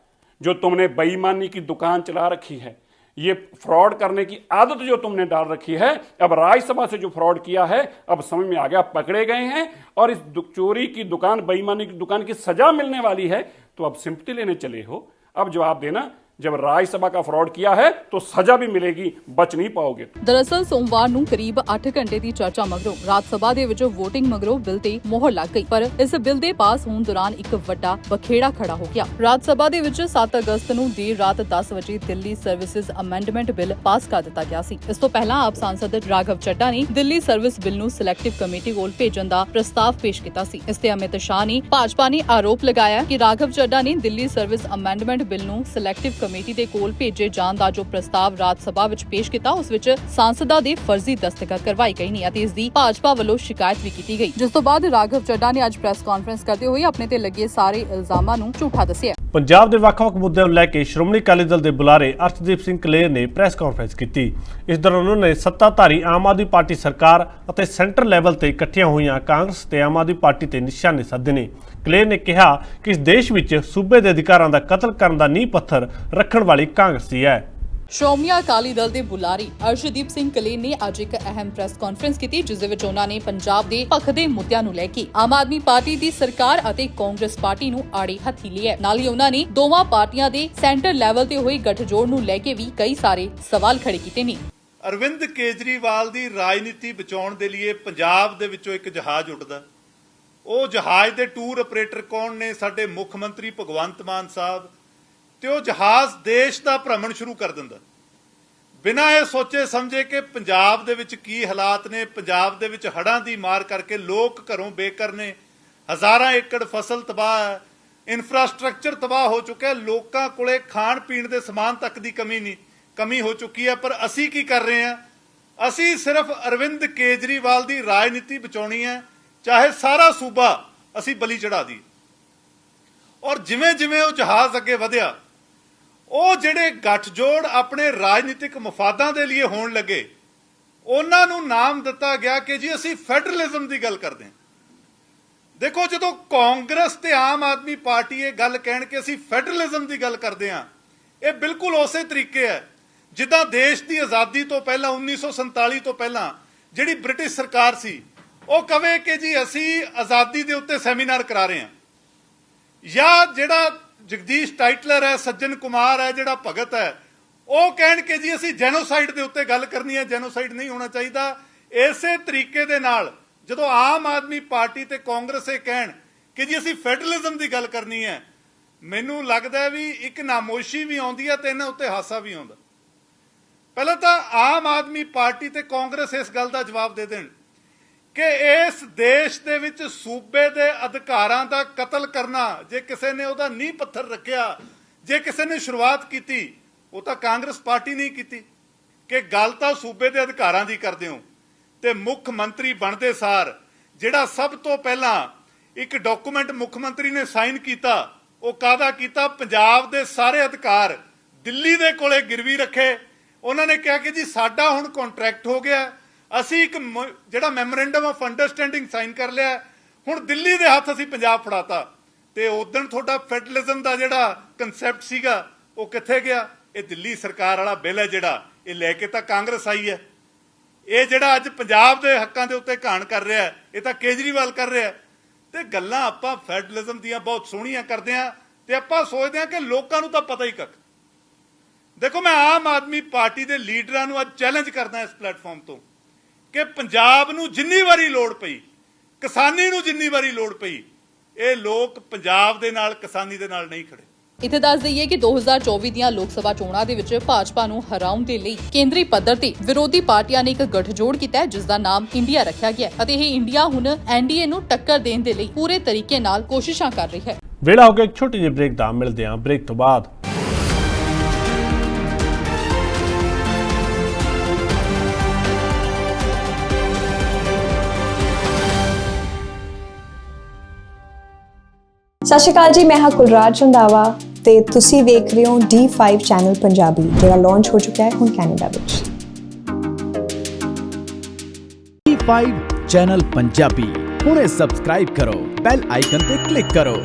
जो तुमने बेईमानी की दुकान चला रखी है, ये फ्रॉड करने की आदत जो तुमने डाल रखी है, अब राज्यसभा से जो फ्रॉड किया है अब समझ में आ गया, पकड़े गए हैं और इस चोरी की दुकान, बेईमानी की दुकान की सजा मिलने वाली है, तो अब सिंपैथी लेने चले हो, अब जवाब देना जब राज्यसभा का फ्रॉड किया है तो सजा भी मिलेगी, बच नहीं पाओगे। ਦਰਅਸਲ ਸੋਮਵਾਰ ਨੂੰ ਕਰੀਬ 8 ਘੰਟੇ ਦੀ ਚਰਚਾ ਮਗਰੋਂ ਰਾਜ ਸਭਾ ਦੇ ਵਿੱਚ VOTING ਮਗਰੋਂ ਬਿੱਲ ਤੇ ਮੋਹਰ ਲੱਗ ਗਈ, ਪਰ ਇਸ ਬਿੱਲ ਦੇ ਪਾਸ ਹੋਣ ਦੌਰਾਨ ਇੱਕ ਵੱਡਾ ਬਖੇੜਾ ਖੜਾ ਹੋ ਗਿਆ। ਰਾਜ ਸਭਾ ਦੇ ਵਿੱਚ 7 ਅਗਸਤ ਨੂੰ ਦੇਰ ਰਾਤ 10 ਵਜੇ Delhi services amendment bill pass ਕਰ ਦਿੱਤਾ ਗਿਆ ਸੀ। ਇਸ ਤੋਂ ਪਹਿਲਾਂ ਆਪ ਸਾਂਸਦ ਰਾਘਵ ਚੱਡਾ ਨੇ ਦਿੱਲੀ ਸਰਵਿਸ ਬਿੱਲ ਨੂੰ ਸਿਲੈਕਟਿਵ ਕਮੇਟੀ ਕੋਲ ਭੇਜਣ ਦਾ ਪ੍ਰਸਤਾਵ ਪੇਸ਼ ਕੀਤਾ ਸੀ। ਇਸ ਤੇ ਅਮਿਤ ਸ਼ਾਹ ਨੇ ਭਾਜਪਾ ਨੇ ਆਰੋਪ ਲਗਾਇਆ ਕਿ ਰਾਘਵ ਚੱਡਾ ਨੇ ਦਿੱਲੀ ਸਰਵਿਸ ਅਮੈਂਡਮੈਂਟ ਬਿੱਲ ਨੂੰ ਸਿਲੈਕਟਿਵ ਕਮੇਟੀ ਦੇ ਕੋਲ ਭੇਜੇ ਜਾਣ ਦਾ ਜੋ ਪ੍ਰਸਤਾਵ ਰਾਜ ਸਭਾ ਵਿੱਚ ਪੇਸ਼ ਕੀਤਾ, ਉਸ ਵਿੱਚ ਸਾਂਸਦਾਂ ਦੇ ਫਰਜ਼ੀ ਦਸਤਖਤ ਕਰਵਾਏ ਗਏ ਨੇ ਅਤੇ ਇਸ ਦੀ ਭਾਜਪਾ ਵੱਲੋਂ ਸ਼ਿਕਾਇਤ ਵੀ ਕੀਤੀ ਗਈ, ਜਿਸ ਤੋਂ ਬਾਅਦ ਰਾਘਵ ਚੱਡਾ ਨੇ ਅੱਜ ਪ੍ਰੈਸ ਕਾਨਫਰੰਸ ਕਰਦੇ ਹੋਏ ਆਪਣੇ ਤੇ ਲੱਗੇ ਸਾਰੇ ਇਲਜ਼ਾਮਾਂ ਨੂੰ ਝੂਠਾ ਦੱਸਿਆ। ਪੰਜਾਬ ਦੇ ਵੱਖ-ਵੱਖ ਮੁੱਦਿਆਂ ਨੂੰ ਲੈ ਕੇ ਸ਼੍ਰੋਮਣੀ ਅਕਾਲੀ ਦਲ ਦੇ ਬੁਲਾਰੇ ਅਰਸ਼ਦੀਪ ਸਿੰਘ ਕਲੇਰ ਨੇ ਪ੍ਰੈਸ ਕਾਨਫਰੰਸ ਕੀਤੀ। ਇਸ ਦੌਰਾਨ ਉਹਨਾਂ ਨੇ ਸੱਤਾਧਾਰੀ ਆਮ ਆਦਮੀ ਪਾਰਟੀ ਸਰਕਾਰ ਅਤੇ ਸੈਂਟਰ ਲੈਵਲ ਤੇ ਇਕੱਠੀਆਂ ਹੋਈਆਂ ਕਾਂਗਰਸ ਤੇ ਆਮ ਆਦਮੀ ਪਾਰਟੀ ਤੇ ਨਿਸ਼ਾਨੇ ਸਾਧੇ ਨੇ। ਕਲੇਰ ਨੇ ਕਿਹਾ ਕਿ ਇਸ ਦੇਸ਼ ਵਿੱਚ ਸੂਬੇ ਦੇ ਅਧਿਕਾਰਾਂ ਦਾ ਕਤਲ ਕਰਨ ਦਾ ਨੀਂਹ ਪੱਥਰ ਰੱਖਣ ਵਾਲੀ ਕਾਂਗਰਸ ਹੀ ਹੈ। ਸ਼੍ਰੋਮਣੀ ਅਕਾਲੀ ਦਲ ਦੇ ਬੁਲਾਰੇ ਅਰਸ਼ਦੀਪ ਸਿੰਘ ਕਲੇਰ ਨੇ ਅੱਜ ਇੱਕ ਅਹਿਮ ਪ੍ਰੈਸ ਕਾਨਫਰੰਸ ਕੀਤੀ, ਜਿਸ ਦੇ ਵਿੱਚ ਉਹਨਾਂ ਨੇ ਪੰਜਾਬ ਦੇ ਭਖਦੇ ਮੁੱਦਿਆਂ ਨੂੰ ਲੈ ਕੇ ਆਮ ਆਦਮੀ ਪਾਰਟੀ ਦੀ ਸਰਕਾਰ ਅਤੇ ਕਾਂਗਰਸ ਪਾਰਟੀ ਨੂੰ ਆੜੇ ਹੱਥੀ ਲਿਆ। ਨਾਲ ਹੀ ਉਹਨਾਂ ਨੇ ਦੋਵਾਂ ਪਾਰਟੀਆਂ ਦੇ ਸੈਂਟਰ ਲੈਵਲ ਤੇ ਹੋਈ ਗੱਠਜੋੜ ਨੂੰ ਲੈ ਕੇ ਵੀ ਕਈ ਸਾਰੇ ਸਵਾਲ ਖੜੇ ਕੀਤੇ ਨੇ। ਅਰਵਿੰਦ ਕੇਜਰੀਵਾਲ ਦੀ ਰਾਜਨੀਤੀ ਬਚਾਉਣ ਦੇ ਲਈ ਪੰਜਾਬ ਦੇ ਵਿੱਚੋਂ ਇੱਕ ਜਹਾਜ਼ ਉੱਡਦਾ। ਉਹ ਜਹਾਜ਼ ਦੇ ਟੂਰ ਆਪਰੇਟਰ ਕੌਣ ਨੇ? ਸਾਡੇ ਮੁੱਖ ਮੰਤਰੀ ਭਗਵੰਤ ਮਾਨ ਸਾਹਿਬ। ਤੇ ਉਹ ਜਹਾਜ਼ ਦੇਸ਼ ਦਾ ਭ੍ਰਮਣ ਸ਼ੁਰੂ ਕਰ ਦਿੰਦਾ ਬਿਨਾਂ ਇਹ ਸੋਚੇ ਸਮਝੇ ਕਿ ਪੰਜਾਬ ਦੇ ਵਿੱਚ ਕੀ ਹਾਲਾਤ ਨੇ। ਪੰਜਾਬ ਦੇ ਵਿੱਚ ਹੜ੍ਹਾਂ ਦੀ ਮਾਰ ਕਰਕੇ ਲੋਕ ਘਰੋਂ ਬੇਘਰ ਨੇ, ਹਜ਼ਾਰਾਂ ਏਕੜ ਫਸਲ ਤਬਾਹ ਹੈ, ਇਨਫਰਾਸਟ੍ਰਕਚਰ ਤਬਾਹ ਹੋ ਚੁੱਕਾ ਹੈ, ਲੋਕਾਂ ਕੋਲੇ ਖਾਣ ਪੀਣ ਦੇ ਸਮਾਨ ਤੱਕ ਦੀ ਕਮੀ ਹੋ ਚੁੱਕੀ ਹੈ। ਪਰ ਅਸੀਂ ਕੀ ਕਰ ਰਹੇ ਹਾਂ? ਅਸੀਂ ਸਿਰਫ ਅਰਵਿੰਦ ਕੇਜਰੀਵਾਲ ਦੀ ਰਾਜਨੀਤੀ ਬਚਾਉਣੀ ਹੈ, ਚਾਹੇ ਸਾਰਾ ਸੂਬਾ ਅਸੀਂ ਬਲੀ ਚੜਾ ਦਈਏ। ਔਰ ਜਿਵੇਂ ਜਿਵੇਂ ਉਹ ਜਹਾਜ਼ ਅੱਗੇ ਵਧਿਆ, ਉਹ ਜਿਹੜੇ ਗੱਠਜੋੜ ਆਪਣੇ ਰਾਜਨੀਤਿਕ ਮਫਾਦਾਂ ਦੇ ਲਈ ਹੋਣ ਲੱਗੇ, ਉਹਨਾਂ ਨੂੰ ਨਾਮ ਦਿੱਤਾ ਗਿਆ ਕਿ ਜੀ ਅਸੀਂ ਫੈਡਰਲਿਜ਼ਮ ਦੀ ਗੱਲ ਕਰਦੇ ਹਾਂ। ਦੇਖੋ, ਜਦੋਂ ਕਾਂਗਰਸ ਤੇ ਆਮ ਆਦਮੀ ਪਾਰਟੀ ਇਹ ਗੱਲ ਕਹਿਣ ਕਿ ਅਸੀਂ ਫੈਡਰਲਿਜ਼ਮ ਦੀ ਗੱਲ ਕਰਦੇ ਹਾਂ, ਇਹ ਬਿਲਕੁਲ ਉਸੇ ਤਰੀਕੇ ਹੈ ਜਿੱਦਾਂ ਦੇਸ਼ ਦੀ ਆਜ਼ਾਦੀ ਤੋਂ ਪਹਿਲਾਂ 1947 ਤੋਂ ਪਹਿਲਾਂ ਜਿਹੜੀ ਬ੍ਰਿਟਿਸ਼ ਸਰਕਾਰ ਸੀ, ਉਹ ਕਵੇ ਕਿ ਜੀ ਅਸੀਂ ਆਜ਼ਾਦੀ ਦੇ ਉੱਤੇ ਸੈਮੀਨਾਰ ਕਰਾ ਰਹੇ ਹਾਂ, ਜਾਂ ਜਿਹੜਾ ਜਗਦੀਸ਼ ਟਾਈਟਲਰ ਹੈ, ਸੱਜਣ ਕੁਮਾਰ ਹੈ, ਜਿਹੜਾ ਭਗਤ ਹੈ, ਉਹ ਕਹਿਣ ਕਿ ਜੀ ਅਸੀਂ ਜੈਨੋਸਾਈਡ ਦੇ ਉੱਤੇ ਗੱਲ ਕਰਨੀ ਹੈ, ਜੈਨੋਸਾਈਡ ਨਹੀਂ ਹੋਣਾ ਚਾਹੀਦਾ। ਇਸੇ ਤਰੀਕੇ ਦੇ ਨਾਲ ਜਦੋਂ ਆਮ ਆਦਮੀ ਪਾਰਟੀ ਤੇ ਕਾਂਗਰਸ ਇਹ ਕਹਿਣ ਕਿ ਜੀ ਅਸੀਂ ਫੈਡਰਲਿਜ਼ਮ ਦੀ ਗੱਲ ਕਰਨੀ ਹੈ, ਮੈਨੂੰ ਲੱਗਦਾ ਵੀ ਇੱਕ ਨਾਮੋਸ਼ੀ ਵੀ ਆਉਂਦੀ ਹੈ ਤੇ ਇਹਨਾਂ ਉੱਤੇ ਹਾਸਾ ਵੀ ਆਉਂਦਾ। ਪਹਿਲਾਂ ਤਾਂ ਆਮ ਆਦਮੀ ਪਾਰਟੀ ਤੇ ਕਾਂਗਰਸ ਇਸ ਗੱਲ ਦਾ ਜਵਾਬ ਦੇ ਦੇਣ ਕਿ ਇਸ ਦੇਸ਼ ਦੇ ਵਿੱਚ ਸੂਬੇ ਦੇ ਅਧਿਕਾਰਾਂ ਦਾ ਕਤਲ ਕਰਨਾ, ਜੇ ਕਿਸੇ ਨੇ ਉਹਦਾ ਨੀਂਹ ਪੱਥਰ ਰੱਖਿਆ, ਜੇ ਕਿਸੇ ਨੇ ਸ਼ੁਰੂਆਤ ਕੀਤੀ, ਉਹ ਤਾਂ ਕਾਂਗਰਸ ਪਾਰਟੀ ਨਹੀਂ ਕੀਤੀ। ਕਿ ਗੱਲ ਤਾਂ ਸੂਬੇ ਦੇ ਅਧਿਕਾਰਾਂ ਦੀ ਕਰਦੇ ਹੋ। ਤੇ ਮੁੱਖ ਮੰਤਰੀ ਬਣਦੇ ਸਾਰ ਜਿਹੜਾ ਸਭ ਤੋਂ ਪਹਿਲਾਂ ਇੱਕ ਡਾਕੂਮੈਂਟ ਮੁੱਖ ਮੰਤਰੀ ਨੇ ਸਾਈਨ ਕੀਤਾ, ਉਹ ਕਾਹਦਾ ਕੀਤਾ? ਪੰਜਾਬ ਦੇ ਸਾਰੇ ਅਧਿਕਾਰ ਦਿੱਲੀ ਦੇ ਕੋਲੇ ਗਿਰਵੀ ਰੱਖੇ। ਉਹਨਾਂ ਨੇ ਕਿਹਾ ਕਿ ਜੀ ਸਾਡਾ ਹੁਣ ਕੰਟਰੈਕਟ ਹੋ ਗਿਆ, ਅਸੀਂ ਇੱਕ ਜਿਹੜਾ ਮੈਮੋਰੈਂਡਮ ਆਫ ਅੰਡਰਸਟੈਂਡਿੰਗ ਸਾਈਨ ਕਰ ਲਿਆ, ਹੁਣ ਦਿੱਲੀ ਦੇ ਹੱਥ ਅਸੀਂ ਪੰਜਾਬ ਫੜਾਤਾ। ਤੇ ਉਦੋਂ ਤੁਹਾਡਾ ਫੈਡਰਲਿਜ਼ਮ ਦਾ ਜਿਹੜਾ ਕਨਸੈਪਟ ਸੀਗਾ ਉਹ ਕਿੱਥੇ ਗਿਆ? ਇਹ ਦਿੱਲੀ ਸਰਕਾਰ ਵਾਲਾ ਬਿੱਲ ਹੈ ਜਿਹੜਾ, ਇਹ ਲੈ ਕੇ ਤਾਂ ਕਾਂਗਰਸ ਆਈ ਹੈ। ਇਹ ਜਿਹੜਾ ਅੱਜ ਪੰਜਾਬ ਦੇ ਹੱਕਾਂ ਦੇ ਉੱਤੇ ਘਾਣ ਕਰ ਰਿਹਾ, ਇਹ ਤਾਂ ਕੇਜਰੀਵਾਲ ਕਰ ਰਿਹਾ। ਤੇ ਗੱਲਾਂ ਆਪਾਂ ਫੈਡਰਲਿਜ਼ਮ ਦੀਆਂ ਬਹੁਤ ਸੋਹਣੀਆਂ ਕਰਦੇ ਹਾਂ ਤੇ ਆਪਾਂ ਸੋਚਦੇ ਹਾਂ ਕਿ ਲੋਕਾਂ ਨੂੰ ਤਾਂ ਪਤਾ ਹੀ ਕੱਖ। ਦੇਖੋ, ਮੈਂ ਆਮ ਆਦਮੀ ਪਾਰਟੀ ਦੇ ਲੀਡਰਾਂ ਨੂੰ ਅੱਜ ਚੈਲੰਜ ਕਰਦਾ ਇਸ ਪਲੇਟਫਾਰਮ ਤੋਂ ਕਿ ਪੰਜਾਬ ਨੂੰ ਜਿੰਨੀ ਵਾਰੀ ਲੋੜ ਪਈ, ਕਿਸਾਨੀ ਨੂੰ ਜਿੰਨੀ ਵਾਰੀ ਲੋੜ ਪਈ, ਇਹ ਲੋਕ ਪੰਜਾਬ ਦੇ ਨਾਲ, ਕਿਸਾਨੀ ਦੇ ਨਾਲ ਨਹੀਂ ਖੜੇ। ਇੱਥੇ ਦੱਸ ਦਈਏ ਕਿ 2024 ਦੀਆਂ ਲੋਕ ਸਭਾ ਚੋਣਾਂ ਦੇ ਵਿੱਚ ਭਾਜਪਾ ਨੂੰ ਹਰਾਉਣ ਦੇ ਲਈ ਕੇਂਦਰੀ ਪੱਧਰ ਤੇ ਵਿਰੋਧੀ ਪਾਰਟੀਆਂ ਨੇ ਇੱਕ ਗੱਠਜੋੜ ਕੀਤਾ ਹੈ, ਜਿਸ ਦਾ ਨਾਮ ਇੰਡੀਆ ਰੱਖਿਆ ਗਿਆ ਅਤੇ ਇਹ ਇੰਡੀਆ ਹੁਣ ਐਨਡੀਏ ਨੂੰ ਟੱਕਰ ਦੇਣ ਦੇ ਲਈ ਪੂਰੇ ਤਰੀਕੇ ਨਾਲ ਕੋਸ਼ਿਸ਼ਾਂ ਕਰ ਰਹੀ ਹੈ। ਵੇਲਾ ਹੋ ਗਿਆ ਇੱਕ ਛੋਟੀ ਜਿਹੀ ਬ੍ਰੇਕ ਦਾ, ਮਿਲਦੇ ਹਾਂ ਬ੍ਰੇਕ ਤੋਂ ਬਾਅਦ। ਸਤਿ ਸ਼੍ਰੀ ਅਕਾਲ ਜੀ, ਮੈਂ ਹਾਂ ਕੁਲਰਾਜ ਰੰਧਾਵਾ ਤੇ ਤੁਸੀਂ ਵੇਖ ਰਹੇ ਹੋ D5 ਚੈਨਲ ਪੰਜਾਬੀ, ਜਿਹੜਾ ਲਾਂਚ ਹੋ ਚੁੱਕਾ ਹੈ ਹੁਣ ਕੈਨੇਡਾ ਵਿੱਚ। D5 ਚੈਨਲ ਪੰਜਾਬੀ ਹੁਣੇ ਸਬਸਕ੍ਰਾਈਬ ਕਰੋ, ਬੈਲ ਆਈਕਨ ਤੇ ਕਲਿੱਕ ਕਰੋ।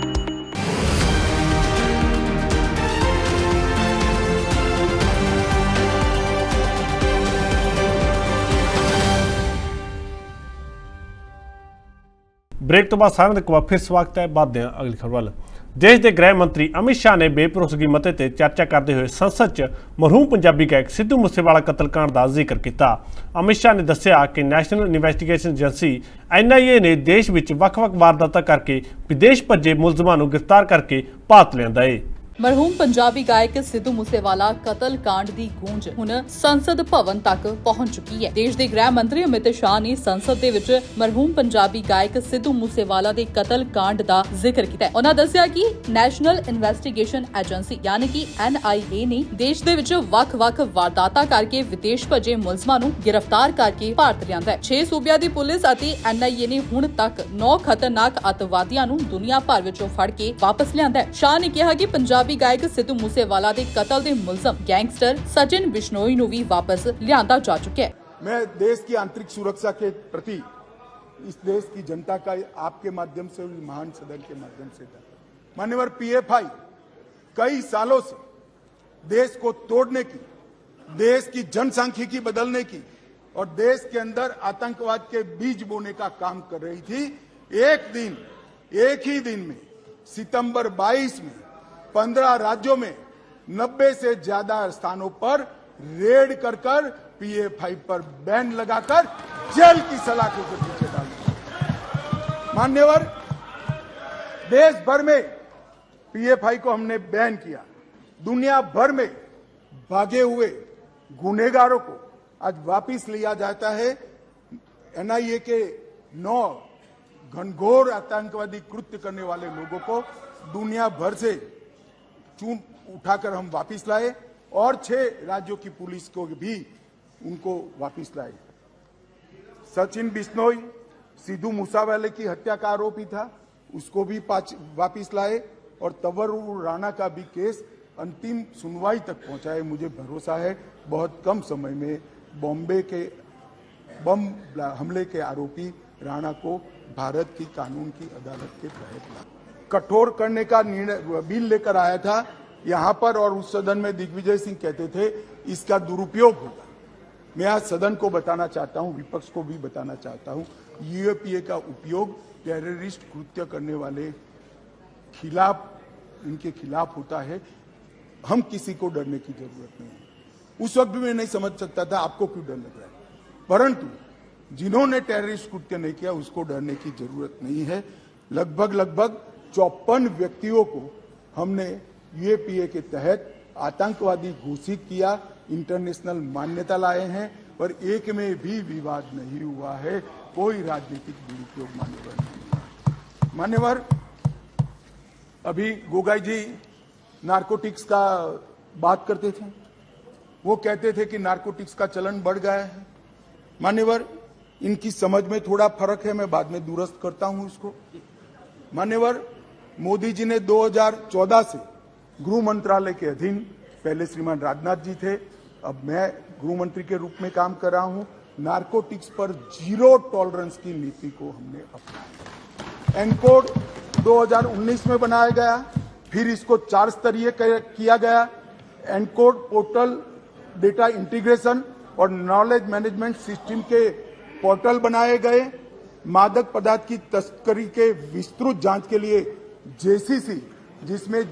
ਬ੍ਰੇਕ ਤੋਂ ਬਾਅਦ ਸਾਰਿਆਂ ਦਾ ਇੱਕ ਵਾਰ ਫਿਰ ਸਵਾਗਤ ਹੈ। ਵੱਧਦੇ ਹਾਂ ਅਗਲੀ ਖਬਰ ਵੱਲ। देश के गृह मंत्री अमित शाह ने बेभरोसगी मते ते चर्चा करते हुए संसद च मरहूम पंजाबी गायक सिद्धू मूसेवाला कतलकांड का जिक्र किया। अमित शाह ने दस्सिया कि नैशनल इन्वेस्टिगेशन एजेंसी NIA ने देश विच वख-वख वारदातां करके विदेश भज्जे मुलजमां नूं गिरफ्तार करके भारत लिआंदा है। मरहूम पंजाबी गायक सिद्धू मूसेवाला कतल कांड की गूंज हुण संसद भवन तक पहुंच चुकी है। देश के गृह मंत्री अमित शाह ने संसद दे विच मरहूम पंजाबी गायक सिद्धू मूसेवाला के कतल कांड का जिक्र किया। उन्होंने दस्सिया कि नैशनल इन्वेस्टिगेशन एजेंसी यानी कि NIA ने देश दे विच वख-वख वारदातां करके विदेश भजे मुलजमां नूं गिरफ्तार करके भारत लिआंदा है। 6 सूबिया दी पुलिस अते NIA ने हुण तक 9 खतरनाक अतवादियां नूं दुनिया भर विचों फड़ के वापस लिआंदा है। शाह ने कहा कि पंजाबी गायक सिद्धू मूसेवाला के कतल के मुलजम गैंगस्टर सचिन बिश्नोई नूं भी वापस लिआंदा जा चुका है। मैं देश की आंतरिक सुरक्षा के प्रति इस देश की जनता का आपके माध्यम से, महान सदन के माध्यम से, मान्यवर PFI कई सालों से देश को तोड़ने की, देश की जनसांख्यिकी बदलने की और देश के अंदर आतंकवाद के बीज बोने का काम कर रही थी। एक ही दिन में सितंबर 22 में 15 राज्यों में 90 से ज्यादा स्थानों पर रेड कर PFI पर बैन लगाकर जेल की सलाखों के पीछे डाल दिया। मान्यवर, देश भर में PFI को हमने बैन किया। दुनिया भर में भागे हुए गुनहगारों को आज वापिस लिया जाता है। NIA के 9 घनघोर आतंकवादी कृत्य करने वाले लोगों को दुनिया भर से चून उठाकर हम वापिस लाए और 6 राज्यों की पुलिस को भी उनको वापिस लाए। सचिन बिश्नोई सिद्धू मूसेवाला की हत्या का आरोपी था, उसको भी वापिस लाए और तंवर राणा का भी केस अंतिम सुनवाई तक पहुंचाए। मुझे भरोसा है बहुत कम समय में बॉम्बे के बम हमले के आरोपी राणा को भारत की कानून की अदालत के तहत ला कठोर करने का निर्णय बिल लेकर आया था यहां पर, और उस सदन में दिग्विजय सिंह कहते थे इसका दुरुपयोग होगा। मैं आज सदन को बताना चाहता हूं, विपक्ष को भी बताना चाहता हूं, UAPA का उपयोग टेररिस्ट कृत्य करने वाले इनके खिलाफ होता है। हम किसी को डरने की जरूरत नहीं है। उस वक्त भी मैं नहीं समझ सकता था आपको क्यों डर लग रहा है, परंतु जिन्होंने टेररिस्ट कृत्य नहीं किया उसको डरने की जरूरत नहीं है। लगभग 54 व्यक्तियों को हमने UAPA के तहत आतंकवादी घोषित किया, इंटरनेशनल मान्यता लाए हैं और एक में भी विवाद नहीं हुआ है। कोई राजनीतिक दुरुपयोग मान्यवर नहीं। मान्यवर, अभी गोगाई जी नारकोटिक्स का बात करते थे, वो कहते थे कि नारकोटिक्स का चलन बढ़ गया है। मान्यवर, इनकी समझ में थोड़ा फर्क है, मैं बाद में दुरुस्त करता हूं इसको। मान्यवर, मोदी जी ने 2014 से गृह मंत्रालय के अधीन, पहले श्रीमान राजनाथ जी थे, अब मैं गृह मंत्री के रूप में काम कर रहा हूं, नारकोटिक्स पर 0 टॉलरेंस की नीति को हमने अपनाया। एनकोड 2019 में बनाया गया, फिर इसको 4 स्तरीय किया गया। एनकोड पोर्टल डेटा इंटीग्रेशन और नॉलेज मैनेजमेंट सिस्टम के पोर्टल बनाए गए। मादक पदार्थ की तस्करी के विस्तृत जांच के लिए JCC, जिसमें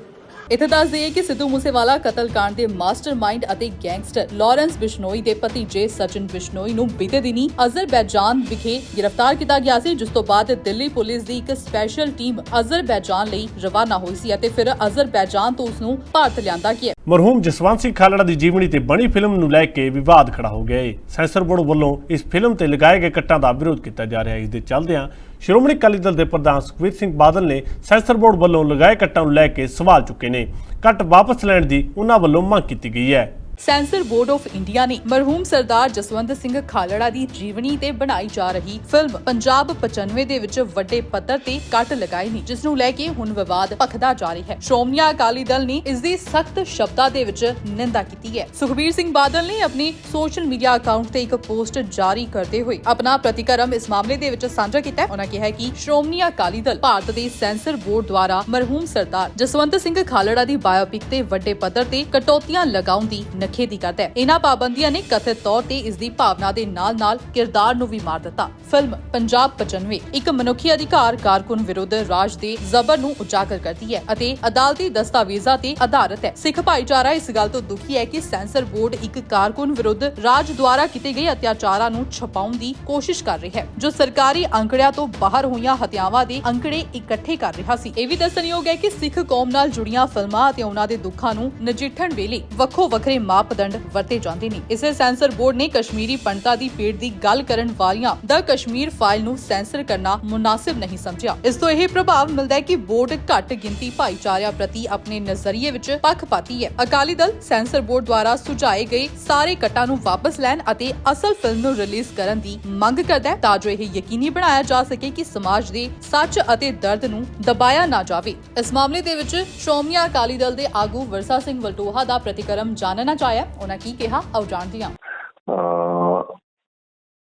इत्थे दस दईए कि सिद्धू मूसेवाला कतलकांड के मास्टरमाइंड ਅਤੇ ਗੈਂਗਸਟਰ ਲਾਰੈਂਸ ਬਿਸ਼ਨੋਈ ਦੇ ਭਤੀਜੇ ਸਚਿਨ ਬਿਸ਼ਨੋਈ ਨੂੰ ਬੀਤੇ ਦਿਨੀ ਅਜ਼ਰਬੈਜਾਨ ਵਿਖੇ ਗ੍ਰਿਫਤਾਰ ਕੀਤਾ ਗਿਆ ਸੀ, ਜਿਸ ਤੋਂ ਬਾਅਦ ਦਿੱਲੀ ਪੁਲਿਸ ਦੀ ਇੱਕ ਸਪੈਸ਼ਲ ਟੀਮ ਅਜ਼ਰਬੈਜਾਨ ਲਈ ਰਵਾਨਾ ਹੋਈ ਸੀ ਅਤੇ ਫਿਰ ਅਜ਼ਰਬੈਜਾਨ ਤੋਂ ਉਸ ਨੂੰ ਭਾਰਤ ਲਿਆਂਦਾ ਗਿਆ। ਮਰਹੂਮ ਜਸਵੰਤ ਸਿੰਘ ਖਾਲੜਾ ਦੀ ਜੀਵਨੀ ਤੇ ਬਣੀ ਫਿਲਮ ਨੂੰ ਲੈ ਕੇ ਵਿਵਾਦ ਖੜਾ ਹੋ ਗਿਆ ਹੈ। ਸੈਂਸਰ ਬੋਰਡ ਵੱਲੋਂ ਇਸ ਫਿਲਮ ਤੇ ਲਗਾਏ ਗਏ ਕੱਟਾਂ ਦਾ ਵਿਰੋਧ ਕੀਤਾ ਜਾ ਰਿਹਾ ਹੈ। ਇਸ ਦੇ ਚੱਲਦਿਆਂ ਸ਼੍ਰੋਮਣੀ ਅਕਾਲੀ ਦਲ ਦੇ ਪ੍ਰਧਾਨ ਸੁਖਬੀਰ ਸਿੰਘ ਬਾਦਲ ਨੇ ਸੈਂਸਰ ਬੋਰਡ ਵੱਲੋਂ ਲਗਾਏ ਕੱਟਾਂ ਨੂੰ ਲੈ ਕੇ ਸਵਾਲ ਚੁੱਕੇ ਨੇ। ਕੱਟ ਵਾਪਸ ਲੈਣ ਦੀ ਉਹਨਾਂ ਵੱਲੋਂ ਮੰਗ ਕੀਤੀ ਗਈ ਹੈ। ਸੈਂਸਰ ਬੋਰਡ ਆਫ ਇੰਡੀਆ ਨੇ ਮਰਹੂਮ ਸਰਦਾਰ ਜਸਵੰਤ ਸਿੰਘ ਖਾਲੜਾ ਦੀ ਜੀਵਨੀ ਤੇ ਬਣਾਈ ਜਾ ਰਹੀ ਫਿਲਮ ਪੰਜਾਬ 95 ਦੇ ਵਿੱਚ ਵੱਡੇ ਪੱਧਰ ਤੇ ਕੱਟ ਲਗਾਏ ਨੇ, ਜਿਸ ਨੂੰ ਲੈ ਕੇ ਹੁਣ ਵਿਵਾਦ ਭਖਦਾ ਜਾ ਰਿਹਾ ਹੈ। ਸ਼੍ਰੋਮਣੀ ਅਕਾਲੀ ਦਲ ਨੇ ਇਸ ਦੀ ਸਖਤ ਸ਼ਬਦਾਂ ਦੇ ਵਿੱਚ ਨਿੰਦਾ ਕੀਤੀ ਹੈ। ਸੁਖਬੀਰ ਸਿੰਘ ਬਾਦਲ ਨੇ ਆਪਣੀ ਸੋਸ਼ਲ ਮੀਡੀਆ ਅਕਾਊਂਟ ਤੇ ਇੱਕ ਪੋਸਟ ਜਾਰੀ ਕਰਦੇ ਹੋਏ ਆਪਣਾ ਪ੍ਰਤੀਕਰਮ ਇਸ ਮਾਮਲੇ ਦੇ ਵਿੱਚ ਸਾਂਝਾ ਕੀਤਾ ਹੈ। ਉਹਨਾਂ ਕਿਹਾ ਕਿ ਸ਼੍ਰੋਮਣੀ ਅਕਾਲੀ ਦਲ ਭਾਰਤ ਦੇ ਸੈਂਸਰ ਬੋਰਡ ਦੁਆਰਾ ਮਰਹੂਮ ਸਰਦਾਰ ਜਸਵੰਤ ਸਿੰਘ ਖਾਲੜਾ ਦੀ ਬਾਇਓਪਿਕ ਤੇ ਵੱਡੇ ਪੱਧਰ ਤੇ ਕਟੌਤੀਆਂ ਲਗਾਉਣ ਦੀ ਨਖੇਦੀ ਕਰਦਾ ਹੈ। ਇਹਨਾਂ ਪਾਬੰਦੀਆਂ ਨੇ ਕਥਿਤ ਤੌਰ ਤੇ ਇਸ ਦੀ ਭਾਵਨਾ ਦੇ ਨਾਲ-ਨਾਲ ਕਿਰਦਾਰ ਨੂੰ ਵੀ ਮਾਰ ਦਿੱਤਾ। ਫਿਲਮ ਪੰਜਾਬ 95 ਇੱਕ ਮਨੁੱਖੀ ਅਧਿਕਾਰ ਕਾਰਕੁਨ ਵਿਰੁੱਧ ਰਾਜ ਦੇ ਜ਼ਬਰ ਨੂੰ ਉਜਾਗਰ ਕਰਦੀ ਹੈ ਅਤੇ ਅਦਾਲਤੀ ਦਸਤਾਵੇਜ਼ਾਂ ਤੇ ਆਧਾਰਿਤ ਹੈ। ਸਿੱਖ ਭਾਈਚਾਰਾ ਇਸ ਗੱਲ ਤੋਂ ਦੁਖੀ ਹੈ ਕਿ ਸੈਂਸਰ ਬੋਰਡ ਇੱਕ ਕਾਰਕੁਨ ਵਿਰੁੱਧ ਰਾਜ ਦੁਆਰਾ ਕੀਤੇ ਗਏ ਅਤਿਆਚਾਰਾਂ ਨੂੰ ਛਪਾਉਣ ਦੀ ਕੋਸ਼ਿਸ਼ ਕਰ ਰਿਹਾ ਹੈ, ਜੋ ਸਰਕਾਰੀ ਅੰਕੜਿਆਂ ਤੋਂ ਬਾਹਰ ਹੋਈਆਂ ਹੱਤਿਆਵਾਂ ਦੇ ਅੰਕੜੇ ਇਕੱਠੇ ਕਰ ਰਿਹਾ ਸੀ। ਇਹ ਵੀ ਦੱਸਣਯੋਗ ਹੈ ਕਿ ਸਿੱਖ ਕੌਮ ਨਾਲ ਜੁੜੀਆਂ ਫਿਲਮਾਂ ਅਤੇ ਉਹਨਾਂ ਦੇ ਦੁੱਖਾਂ ਨੂੰ ਨਜਿੱਠਣ ਵੇਲੇ ਵੱਖੋ-ਵੱਖਰੇ ਮਾਪਦੰਡ ਵਰਤੇ ਜਾਂਦੇ ਨੇ। ਇਸੇ ਸੈਂਸਰ ਬੋਰਡ ਨੇ ਕਸ਼ਮੀਰੀ ਪੰਡਤਾਂ ਦੀ ਪੀੜ ਦੀ ਗੱਲ ਕਰਨ ਵਾਲੀਆਂ ਦ ਕਸ਼ਮੀਰ ਫਾਈਲ ਨੂੰ ਸੈਂਸਰ ਕਰਨਾ ਮੁਨਾਸਿਬ ਨਹੀਂ ਸਮਝਿਆ। ਇਸ ਤੋਂ ਇਹ ਪ੍ਰਭਾਵ ਮਿਲਦਾ ਹੈ ਕਿ ਬੋਰਡ ਘੱਟ ਗਿਣਤੀ ਭਾਈਚਾਰਿਆਂ ਪ੍ਰਤੀ ਆਪਣੇ ਨਜ਼ਰੀਏ ਵਿੱਚ ਪੱਖਪਾਤੀ ਹੈ। ਅਕਾਲੀ ਦਲ ਸੈਂਸਰ ਬੋਰਡ ਦੁਆਰਾ ਸੁਝਾਏ ਗਏ ਸਾਰੇ ਕੱਟਾਂ ਨੂੰ ਵਾਪਸ ਲੈਣ ਅਤੇ ਅਸਲ ਫਿਲਮ ਨੂੰ ਰਿਲੀਜ਼ ਕਰਨ ਦੀ ਮੰਗ ਕਰਦਾ ਹੈ ਤਾਂ ਜੋ ਇਹ ਯਕੀਨੀ ਬਣਾਇਆ ਜਾ ਸਕੇ ਕਿ ਸਮਾਜ ਦੇ ਸੱਚ ਅਤੇ ਦਰਦ ਨੂੰ ਦਬਾਇਆ ਨਾ ਜਾਵੇ। ਇਸ ਮਾਮਲੇ ਦੇ ਵਿੱਚ ਸ਼੍ਰੋਮਣੀ ਅਕਾਲੀ ਦਲ ਦੇ ਆਗੂ ਵਰਸਾ ਸਿੰਘ ਵਲਟੋਹਾ ਦਾ ਪ੍ਰਤੀਕਰਮ ਜਾਣਨਾ ਚਾਹਿਆ। ਉਹਨਾਂ ਕੀ ਕਿਹਾ, ਆਓ ਜਾਣਦੇ ਹਾਂ।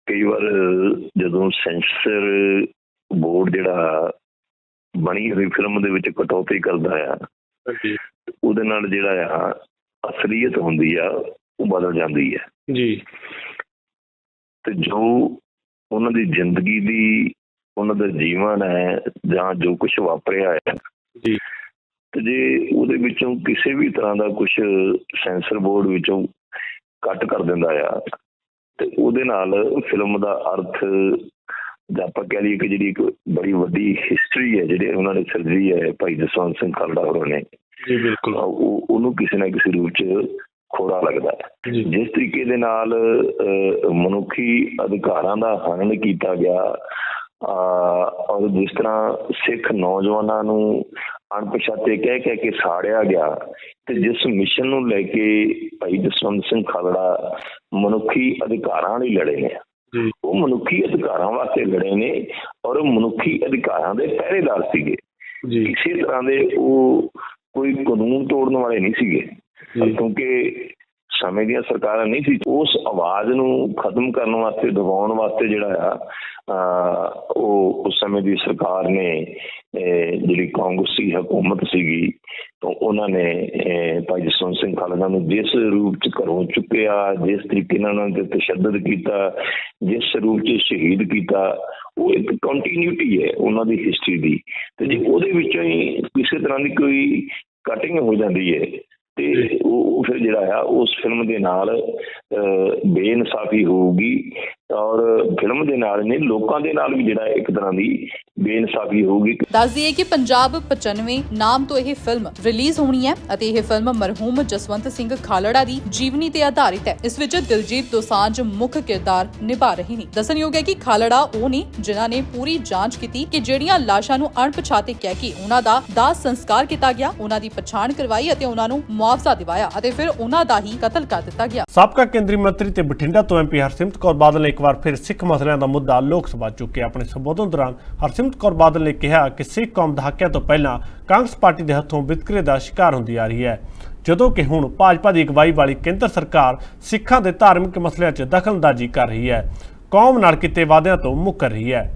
ਕਈ ਵਾਰ ਜਦੋਂ ਸੈਂਸਰ ਬੋਰਡ ਜਿਹੜਾ ਬਣੀ ਹੋਈ ਫਿਲਮ ਦੇ ਵਿੱਚ ਕਟੌਤੀ ਕਰਦਾ ਆ, ਉਹਦੇ ਨਾਲ ਜਿਹੜਾ ਆ ਅਸਲੀਅਤ ਹੁੰਦੀ ਆ ਉਹ ਬਦਲ ਜਾਂਦੀ ਹੈ ਜੀ। ਤੇ ਜੋ ਉਹਨਾਂ ਦੀ ਜ਼ਿੰਦਗੀ ਦੀ, ਉਹਨਾਂ ਦਾ ਜੀਵਨ ਹੈ ਜਾਂ ਜੋ ਕੁਝ ਵਾਪਰਿਆ ਹੈ ਜੀ, ਤੇ ਜੇ ਉਹਦੇ ਵਿੱਚੋਂ ਕਿਸੇ ਵੀ ਤਰ੍ਹਾਂ ਦਾ ਕੁਝ ਸੈਂਸਰ ਬੋਰਡ ਵਿੱਚੋਂ ਕੱਟ ਕਰ ਦਿੰਦਾ ਆ ਤੇ ਉਹਦੇ ਨਾਲ ਫਿਲਮ ਦਾ ਅਰਥ ਜਾਂ ਆਪਾਂ ਕਹਿ ਲਈਏ ਕਿ ਜਿਹੜੀ ਇੱਕ ਬੜੀ ਵੱਡੀ ਹਿਸਟਰੀ ਹੈ ਜਿਹੜੇ ਉਹਨਾਂ ਨੇ ਸਿਰਜੀ ਹੈ ਭਾਈ ਜਸਵੰਤ ਸਿੰਘ ਖਾਲੜਾ ਹੋਰਾਂ ਨੇ ਜੀ, ਬਿਲਕੁਲ ਉਹਨੂੰ ਕਿਸੇ ਨਾ ਕਿਸੇ ਰੂਪ 'ਚ ਖੋੜਾ ਲੱਗਦਾ ਹੈ। ਜਿਸ ਤਰੀਕੇ ਦੇ ਨਾਲ ਮਨੁੱਖੀ ਅਧਿਕਾਰਾਂ ਦਾ ਹਨਨ ਕੀਤਾ ਗਿਆ ਔਰ ਜਿਸ ਤਰ੍ਹਾਂ ਸਿੱਖ ਨੌਜਵਾਨਾਂ ਨੂੰ ਅਣਪਛਾਤੇ ਕਹਿ ਕੇ ਸਾੜਿਆ ਗਿਆ ਤੇ ਜਿਸ ਮਿਸ਼ਨ ਨੂੰ ਲੈ ਕੇ ਭਾਈ ਜਸਵੰਤ ਸਿੰਘ ਖਾਲੜਾ ਮਨੁੱਖੀ ਅਧਿਕਾਰਾਂ ਲਈ ਲੜੇ ਨੇ, ਉਹ ਮਨੁੱਖੀ ਅਧਿਕਾਰਾਂ ਵਾਸਤੇ ਲੜੇ ਨੇ ਔਰ ਮਨੁੱਖੀ ਅਧਿਕਾਰਾਂ ਦੇ ਪਹਿਰੇਦਾਰ ਸੀਗੇ। ਕਿਸੇ ਤਰ੍ਹਾਂ ਦੇ ਉਹ ਕੋਈ ਕਾਨੂੰਨ ਤੋੜਨ ਵਾਲੇ ਨਹੀਂ ਸੀਗੇ, ਕਿਉਂਕਿ ਸਮੇਂ ਦੀਆਂ ਸਰਕਾਰਾਂ ਨਹੀਂ ਸੀ। ਉਸ ਆਵਾਜ਼ ਨੂੰ ਖਤਮ ਕਰਨ ਵਾਸਤੇ, ਦਬਾਉਣ ਵਾਸਤੇ ਜਿਹੜਾ ਆ ਉਹ ਉਸ ਸਮੇਂ ਦੀ ਸਰਕਾਰ ਨੇ, ਜਿਹੜੀ ਕਾਂਗਰਸੀ ਹਕੂਮਤ ਸੀਗੀ, ਤਾਂ ਉਹਨਾਂ ਨੇ ਭਾਈ ਜਸਵੰਤ ਸਿੰਘ ਖਾਲੜਾ ਨੂੰ ਜਿਸ ਰੂਪ 'ਚ ਘਰੋਂ ਚੁੱਕਿਆ, ਜਿਸ ਤਰੀਕੇ ਨਾਲ ਉਹਨਾਂ ਤੇ ਤਸ਼ੱਦਦ ਕੀਤਾ, ਜਿਸ ਰੂਪ 'ਚ ਸ਼ਹੀਦ ਕੀਤਾ, ਉਹ ਇੱਕ ਕੰਟੀਨਿਊਟੀ ਹੈ ਉਹਨਾਂ ਦੀ ਹਿਸਟਰੀ ਦੀ। ਤੇ ਜੇ ਉਹਦੇ ਵਿੱਚੋਂ ਹੀ ਕਿਸੇ ਤਰ੍ਹਾਂ ਦੀ ਕੋਈ ਕਟਿੰਗ ਹੋ ਜਾਂਦੀ ਹੈ ਤੇ ਉਹ ਫਿਰ ਜਿਹੜਾ ਆ ਉਸ ਫਿਲਮ ਦੇ ਨਾਲ ਬੇਇਨਸਾਫੀ ਹੋਊਗੀ ਔਰ ਫਿਲਮ ਦੇ ਨਾਲ ਨਹੀਂ, ਲੋਕਾਂ ਦੇ ਨਾਲ ਵੀ ਜਿਹੜਾ ਇੱਕ ਤਰ੍ਹਾਂ ਦੀ ਬੇਇਨਸਾਫੀ ਹੋਊਗੀ। ਦੱਸ ਦਈਏ ਕਿ ਪੰਜਾਬ 95 ਨਾਮ ਤੋਂ ਇਹ ਫਿਲਮ ਰਿਲੀਜ਼ ਹੋਣੀ ਹੈ ਅਤੇ ਇਹ ਫਿਲਮ ਮਰਹੂਮ ਜਸਵੰਤ ਸਿੰਘ ਖਾਲੜਾ ਦੀ ਜੀਵਨੀ ਤੇ ਆਧਾਰਿਤ ਹੈ। ਇਸ ਵਿੱਚ ਦਿਲਜੀਤ ਦੋਸਾਂਝ ਮੁੱਖ ਕਿਰਦਾਰ ਨਿਭਾ ਰਹੇ ਨੇ। ਦੱਸਣਯੋਗ ਹੈ ਕਿ ਖਾਲੜਾ ਉਹ ਨੇ ਜਿਨ੍ਹਾਂ ਨੇ ਪੂਰੀ ਜਾਂਚ ਕੀਤੀ ਕਿ ਜਿਹੜੀਆਂ ਲਾਸ਼ਾਂ ਨੂੰ ਅਣਪਛਾਤੇ ਕਹਿ ਕੇ ਉਹਨਾਂ ਦਾ ਦਾਹ ਸੰਸਕਾਰ ਕੀਤਾ ਗਿਆ, ਉਹਨਾਂ ਦੀ ਪਛਾਣ ਕਰਵਾਈ ਅਤੇ ਉਹਨਾਂ ਨੂੰ ਮੁਆਵਜ਼ਾ ਦਿਵਾਇਆ ਅਤੇ ਫਿਰ ਉਹਨਾਂ ਦਾ ਹੀ ਕਤਲ ਕਰ ਦਿੱਤਾ ਗਿਆ। ਸਾਬਕਾ ਕੇਂਦਰੀ ਮੰਤਰੀ ਤੇ ਬਠਿੰਡਾ ਤੋਂ ਐਮਪੀ ਹਰਸਿਮਰਤ ਕੌਰ ਬਾਦਲ ਨੇ ਇੱਕ ਵਾਰ ਫਿਰ ਸਿੱਖ ਮਸਲਿਆਂ ਦਾ ਮੁੱਦਾ ਲੋਕ ਸਭਾ ਚੁੱਕਿਆ। ਆਪਣੇ ਸੰਬੋਧਨ ਦੌਰਾਨ ਹਰਸਿਮਰਤ ਕੌਰ ਬਾਦਲ ਨੇ ਕਿਹਾ ਕਿ ਸਿੱਖ ਕੌਮ ਦਹਾਕਿਆਂ ਤੋਂ ਪਹਿਲਾਂ ਕਾਂਗਰਸ ਪਾਰਟੀ ਦੇ ਹੱਥੋਂ ਵਿਤਕਰੇ ਦਾ ਸ਼ਿਕਾਰ ਹੁੰਦੀ ਆ ਰਹੀ ਹੈ, ਜਦੋਂ ਕਿ ਹੁਣ ਭਾਜਪਾ ਦੀ ਅਗਵਾਈ ਵਾਲੀ ਕੇਂਦਰ ਸਰਕਾਰ ਸਿੱਖਾਂ ਦੇ ਧਾਰਮਿਕ ਮਸਲਿਆਂ 'ਚ ਦਖਲਅੰਦਾਜ਼ੀ ਕਰ ਰਹੀ ਹੈ, ਕੌਮ ਨਾਲ ਕੀਤੇ ਵਾਅਦਿਆਂ ਤੋਂ ਮੁੱਕਰ ਰਹੀ ਹੈ।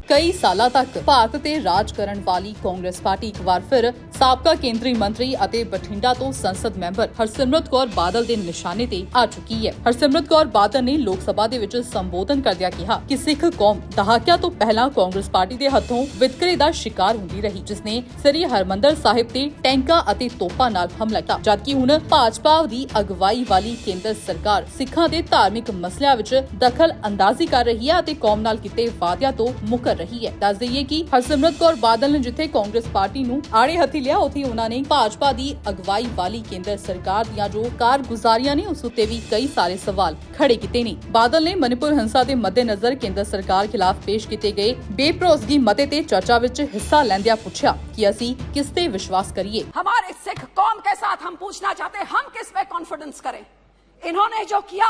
ਕਈ ਸਾਲਾਂ ਤੱਕ ਭਾਰਤ ਤੇ ਰਾਜ ਕਰਨ ਵਾਲੀ ਕਾਂਗਰਸ ਪਾਰਟੀ ਇੱਕ ਵਾਰ ਫਿਰ ਸਾਬਕਾ ਕੇਂਦਰੀ ਮੰਤਰੀ ਅਤੇ ਬਠਿੰਡਾ ਤੋਂ ਸੰਸਦ ਮੈਂਬਰ ਹਰਸਿਮਰਤ ਕੌਰ ਬਾਦਲ ਦੇ ਨਿਸ਼ਾਨੇ ਤੇ ਆ ਚੁੱਕੀ ਹੈ। ਹਰਸਿਮਰਤ ਕੌਰ ਬਾਦਲ ਨੇ ਲੋਕ ਸਭਾ ਦੇ ਵਿੱਚ ਸੰਬੋਧਨ ਕਰਦਿਆਂ ਕਿਹਾ ਕਿ ਸਿੱਖ ਕੌਮ ਦਹਾਕਿਆਂ ਤੋਂ ਪਹਿਲਾਂ ਕਾਂਗਰਸ ਪਾਰਟੀ ਦੇ ਹੱਥੋਂ ਵਿਤਕਰੇ ਦਾ ਸ਼ਿਕਾਰ ਹੁੰਦੀ ਰਹੀ, ਜਿਸ ਨੇ ਸ੍ਰੀ ਹਰਮੰਦਰ ਸਾਹਿਬ ਤੇ ਟੈਂਕਾਂ ਅਤੇ ਤੋਪਾਂ ਨਾਲ ਹਮਲਾ ਕੀਤਾ, ਜਦਕਿ ਹੁਣ ਭਾਜਪਾ ਦੀ ਅਗਵਾਈ ਵਾਲੀ ਕੇਂਦਰ ਸਰਕਾਰ ਸਿੱਖਾਂ ਦੇ ਧਾਰਮਿਕ ਮਸਲਿਆਂ ਵਿੱਚ ਦਖਲ ਅੰਦਾਜ਼ੀ ਕਰ ਰਹੀ ਹੈ ਅਤੇ ਕੌਮ ਨਾਲ ਕੀਤੇ ਵਾਅਦਿਆਂ ਤੋਂ ਮੁੱਕਰ ਰਹੀ ਹੈ। ਦੱਸ ਦਈਏ ਕਿ ਹਰਸਿਮਰਤ ਕੌਰ ਬਾਦਲ ਨੇ ਜਿੱਥੇ ਕਾਂਗਰਸ ਪਾਰਟੀ ਨੂੰ ਆੜੇ ਹੱਥੀ ਲਿਆ, ਉੱਥੇ ਉਹਨਾਂ ਨੇ ਭਾਜਪਾ ਦੀ ਅਗਵਾਈ ਵਾਲੀ ਕੇਂਦਰ ਸਰਕਾਰ ਦੀਆਂ ਜੋ ਕਾਰਗੁਜ਼ਾਰੀਆਂ ਨੇ ਉਸ ਉੱਤੇ ਵੀ ਕਈ ਸਾਰੇ ਸਵਾਲ ਖੜੇ ਕੀਤੇ ਨੇ। ਬਾਦਲ ਨੇ ਮਨੀਪੁਰ ਹਿੰਸਾ ਦੇ ਮੱਦੇਨਜ਼ਰ ਕੇਂਦਰ ਸਰਕਾਰ ਖਿਲਾਫ ਪੇਸ਼ ਕੀਤੇ ਗਏ ਬੇਭਰੋਸਗੀ ਮਤੇ ਤੇ ਚਰਚਾ ਵਿੱਚ ਹਿੱਸਾ ਲੈਂਦਿਆਂ ਪੁੱਛਿਆ ਕਿ ਅਸੀਂ ਕਿਸ ਤੇ ਵਿਸ਼ਵਾਸ ਕਰੀਏ। हमारे सिख कौम के साथ हम पूछना चाहते हम किस पे कॉन्फिडेंस करें। इन्होंने जो किया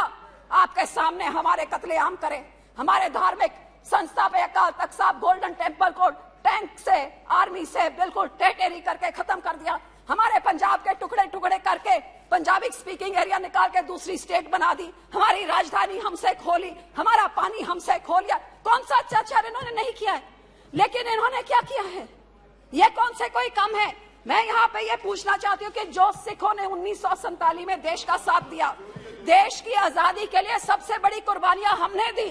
आपके सामने हमारे कत्लेआम करे, हमारे धार्मिक संस्था पे अकाल तख्त साहब गोल्डन टेम्पल को टैंक से आर्मी से बिल्कुल टेटेरी करके खत्म कर दिया, हमारे पंजाब के टुकड़े टुकड़े करके पंजाबी स्पीकिंग एरिया निकाल के दूसरी स्टेट बना दी, हमारी राजधानी हमसे खोली, हमारा पानी हमसे खो लिया। कौन सा अत्याचार इन्होंने नहीं किया है, लेकिन इन्होंने क्या किया है? ये कौन से कोई कम है मैं यहाँ पे ये पूछना चाहती हूँ कि जो सिखों ने 1947 में देश का साथ दिया, देश की आजादी के लिए सबसे बड़ी कुर्बानियां हमने दी,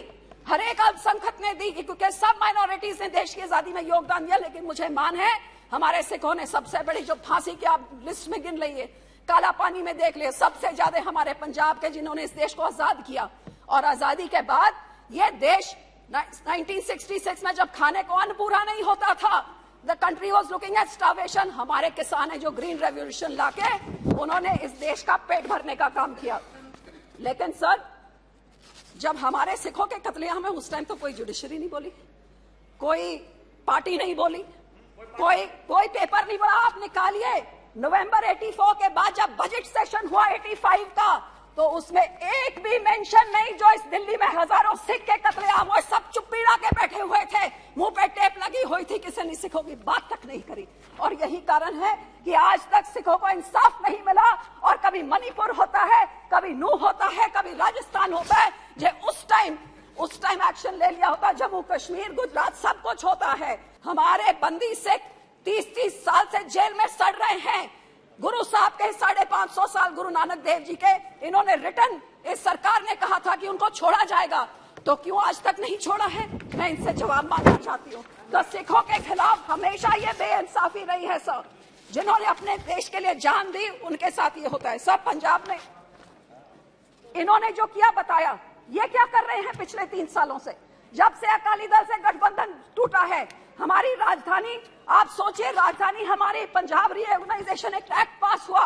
हर एक अल्पसंख्यक ने दी, क्योंकि सब माइनॉरिटीज ने देश की आजादी में योगदान दिया। लेकिन मुझे मान है हमारे सिखों ने सबसे बड़ी, जो फांसी की आप लिस्ट में गिन लीजिए, काला पानी में देख लिए, सबसे ज्यादा हमारे पंजाब के जिन्होंने इस देश को आजाद किया। और आजादी के बाद ये देश 1966 में जब खाने को अन्न पूरा नहीं होता था, the country was looking at starvation, हमारे किसान है जो ग्रीन रेवोल्यूशन लाके उन्होंने इस देश का पेट भरने का काम किया। लेकिन सर, जब हमारे सिखों के कत्लेआम में उस टाइम तो कोई जुडिशरी नहीं बोली, कोई पार्टी नहीं बोली, कोई पेपर नहीं पड़ा। आप निकालिए नवंबर 84 के बाद जब बजट सेशन हुआ 85 का, तो उसमें एक भी मेंशन नहीं जो इस दिल्ली में हजारों सिख के कत्लेआम हुए, सब चुप्पी के बैठे हुए थे, मुंह पे टेप लगी हुई थी, किसी ने सिखों की बात तक नहीं करी। और यही कारण है कि आज तक सिखों को इंसाफ नहीं मिला। और कभी मणिपुर होता है, कभी नूह होता है, कभी राजस्थान होता है, जो उस टाइम एक्शन ले लिया होता। जम्मू कश्मीर, गुजरात, सब कुछ होता है। हमारे बंदी सिख 30-30 साल से जेल में सड़ रहे हैं। गुरु साहब के 550 साल, गुरु नानक देव जी के, इन्होंने रिटर्न, इस सरकार ने कहा था कि उनको छोड़ा जाएगा, तो क्यों आज तक नहीं छोड़ा है? मैं इनसे जवाब मांगना चाहती हूँ। तो सिखों के खिलाफ हमेशा ये बेइंसाफी रही है सर। जिन्होंने अपने देश के लिए जान दी, उनके साथ ये होता है। सब पंजाब में इन्होंने जो किया बताया, ये क्या कर रहे हैं पिछले 3 सालों से, जब से अकाली दल से गठबंधन टूटा है। हमारी राजधानी, आप सोचिए, राजधानी हमारी पंजाब रीऑर्गेनाइजेशन एक्ट पास हुआ,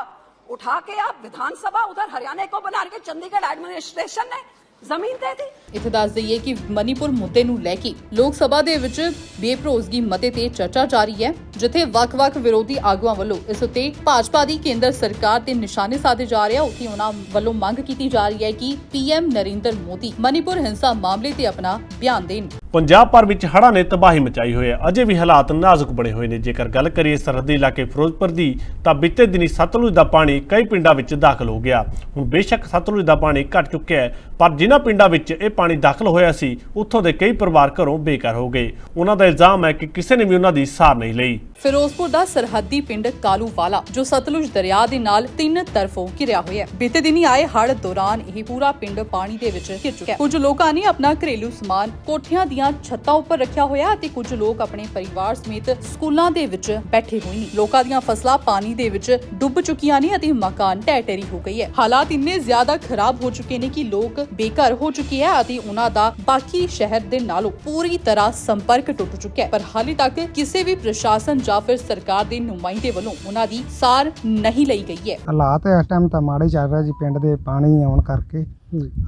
उठा के आप विधानसभा उधर हरियाणा को बना के चंडीगढ़ एडमिनिस्ट्रेशन ने ਜ਼ਮੀਨ ਦੇ ਦੀ। ਇੱਥੇ ਦੱਸ ਦਈਏ ਕਿ ਮਨੀਪੁਰ ਮੁੱਦੇ ਨੂੰ ਲੈ ਕੇ ਲੋਕ ਸਭਾ ਦੇ ਵਿੱਚ ਬੇਭਰੋਸਗੀ ਮਤੇ ਤੇ ਚਰਚਾ ਜਾਰੀ ਹੈ, ਜਿੱਥੇ ਵੱਖ-ਵੱਖ ਵਿਰੋਧੀ ਆਗੂਆਂ ਵੱਲੋਂ ਇਸ ਉੱਤੇ ਭਾਜਪਾ ਦੀ ਕੇਂਦਰ ਸਰਕਾਰ ਤੇ ਨਿਸ਼ਾਨੇ ਸਾਧੇ ਜਾ ਰਹੇ ਆ। ਉੱਥੇ ਉਹਨਾਂ ਵੱਲੋਂ ਮੰਗ ਕੀਤੀ ਜਾ ਰਹੀ ਹੈ ਕਿ ਪੀਐਮ ਨਰਿੰਦਰ ਮੋਦੀ ਮਨੀਪੁਰ ਹਿੰਸਾ ਮਾਮਲੇ ਤੇ ਆਪਣਾ ਬਿਆਨ ਦੇਣ। ਪੰਜਾਬ ਭਰ ਵਿੱਚ ਹੜ੍ਹਾਂ ਨੇ ਤਬਾਹੀ ਮਚਾਈ ਹੋਈ ਹੈ। ਅਜੇ ਵੀ ਹਾਲਾਤ ਨਾਜ਼ੁਕ ਬਣੇ ਹੋਏ ਨੇ। ਜੇਕਰ ਗੱਲ ਕਰੀਏ ਸਰਹੱਦੀ ਇਲਾਕੇ ਫਿਰੋਜ਼ਪੁਰ ਦੀ, ਤਾਂ ਬੀਤੇ ਦਿਨੀ ਸਤਲੁਜ ਦਾ ਪਾਣੀ ਕਈ ਪਿੰਡਾਂ ਵਿੱਚ ਦਾਖਲ ਹੋ ਗਿਆ। ਹੁਣ ਬੇਸ਼ੱਕ ਸਤਲੁਜ ਦਾ ਪਾਣੀ ਘਟ ਚੁੱਕਿਆ ਹੈ, ਪਰ ਜਿਨ੍ਹਾਂ ਪਿੰਡਾਂ ਵਿੱਚ ਇਹ ਪਾਣੀ ਦਾਖਲ ਹੋਇਆ ਸੀ, ਉੱਥੋਂ ਦੇ ਕਈ ਪਰਿਵਾਰ ਘਰੋਂ ਬੇਘਰ ਹੋ ਗਏ। ਉਹਨਾਂ ਦਾ ਇਲਜ਼ਾਮ ਹੈ ਕਿ ਕਿਸੇ ਨੇ ਵੀ ਉਹਨਾਂ ਦੀ ਸਾਰ ਨਹੀਂ ਲਈ। ਫਿਰੋਜ਼ਪੁਰ ਦਾ ਸਰਹੱਦੀ ਪਿੰਡ ਕਾਲੂਵਾਲਾ, ਜੋ ਸਤਲੁਜ ਦਰਿਆ ਦੇ ਨਾਲ 3 ਤਰਫੋਂ ਘਿਰਿਆ ਹੋਇਆ ਹੈ, ਬੀਤੇ ਦਿਨੀ ਆਏ ਹੜ੍ਹ ਦੌਰਾਨ ਇਹ ਪੂਰਾ ਪਿੰਡ ਪਾਣੀ ਦੇ ਵਿੱਚ ਘਿਰ ਚੁੱਕਾ ਹੈ। ਕੁਝ ਲੋਕਾਂ ਨੇ ਆਪਣਾ ਘਰੇਲੂ ਸਮਾਨ ਕੋਠਿਆਂ ਦੀਆਂ ਛੱਤਾਂ ਉੱਪਰ ਰੱਖਿਆ ਹੋਇਆ ਅਤੇ ਕੁਝ ਲੋਕ ਆਪਣੇ ਪਰਿਵਾਰ ਸਮੇਤ ਸਕੂਲਾਂ ਦੇ ਵਿੱਚ ਬੈਠੇ ਹੋਏ ਨੇ। ਲੋਕਾਂ ਦੀਆਂ ਫਸਲਾਂ ਪਾਣੀ ਦੇ ਵਿੱਚ ਡੁੱਬ ਚੁੱਕੀਆਂ ਨੇ ਅਤੇ ਮਕਾਨ ਢਹਿ ਢੇਰੀ ਹੋ ਗਈ ਹੈ। ਹਾਲਾਤ ਇੰਨੇ ਜ਼ਿਆਦਾ ਖਰਾਬ ਹੋ ਚੁੱਕੇ ਨੇ ਕਿ ਲੋਕ ਬੇਘਰ ਹੋ ਚੁੱਕੇ ਹੈ ਅਤੇ ਉਹਨਾਂ ਦਾ ਬਾਕੀ ਸ਼ਹਿਰ ਦੇ ਨਾਲੋਂ ਪੂਰੀ ਤਰ੍ਹਾਂ ਸੰਪਰਕ ਟੁੱਟ ਚੁੱਕਿਆ ਹੈ। ਪਰ ਹਾਲੇ ਤੱਕ ਕਿਸੇ ਵੀ ਪ੍ਰਸ਼ਾਸਨ ਜਾਂ ਫਿਰ ਸਰਕਾਰ ਦੇ ਨੁਮਾਇੰਦੇ ਵੱਲੋਂ ਉਹਨਾਂ ਦੀ ਸਾਰ ਨਹੀਂ ਲਈ ਗਈ ਹੈ। ਹਾਲਾਤ ਇਸ ਟਾਈਮ ਤਾਂ ਮਾੜੇ ਚੱਲ ਰਿਹਾ ਜੀ। ਪਿੰਡ ਦੇ ਪਾਣੀ ਆਉਣ ਕਰਕੇ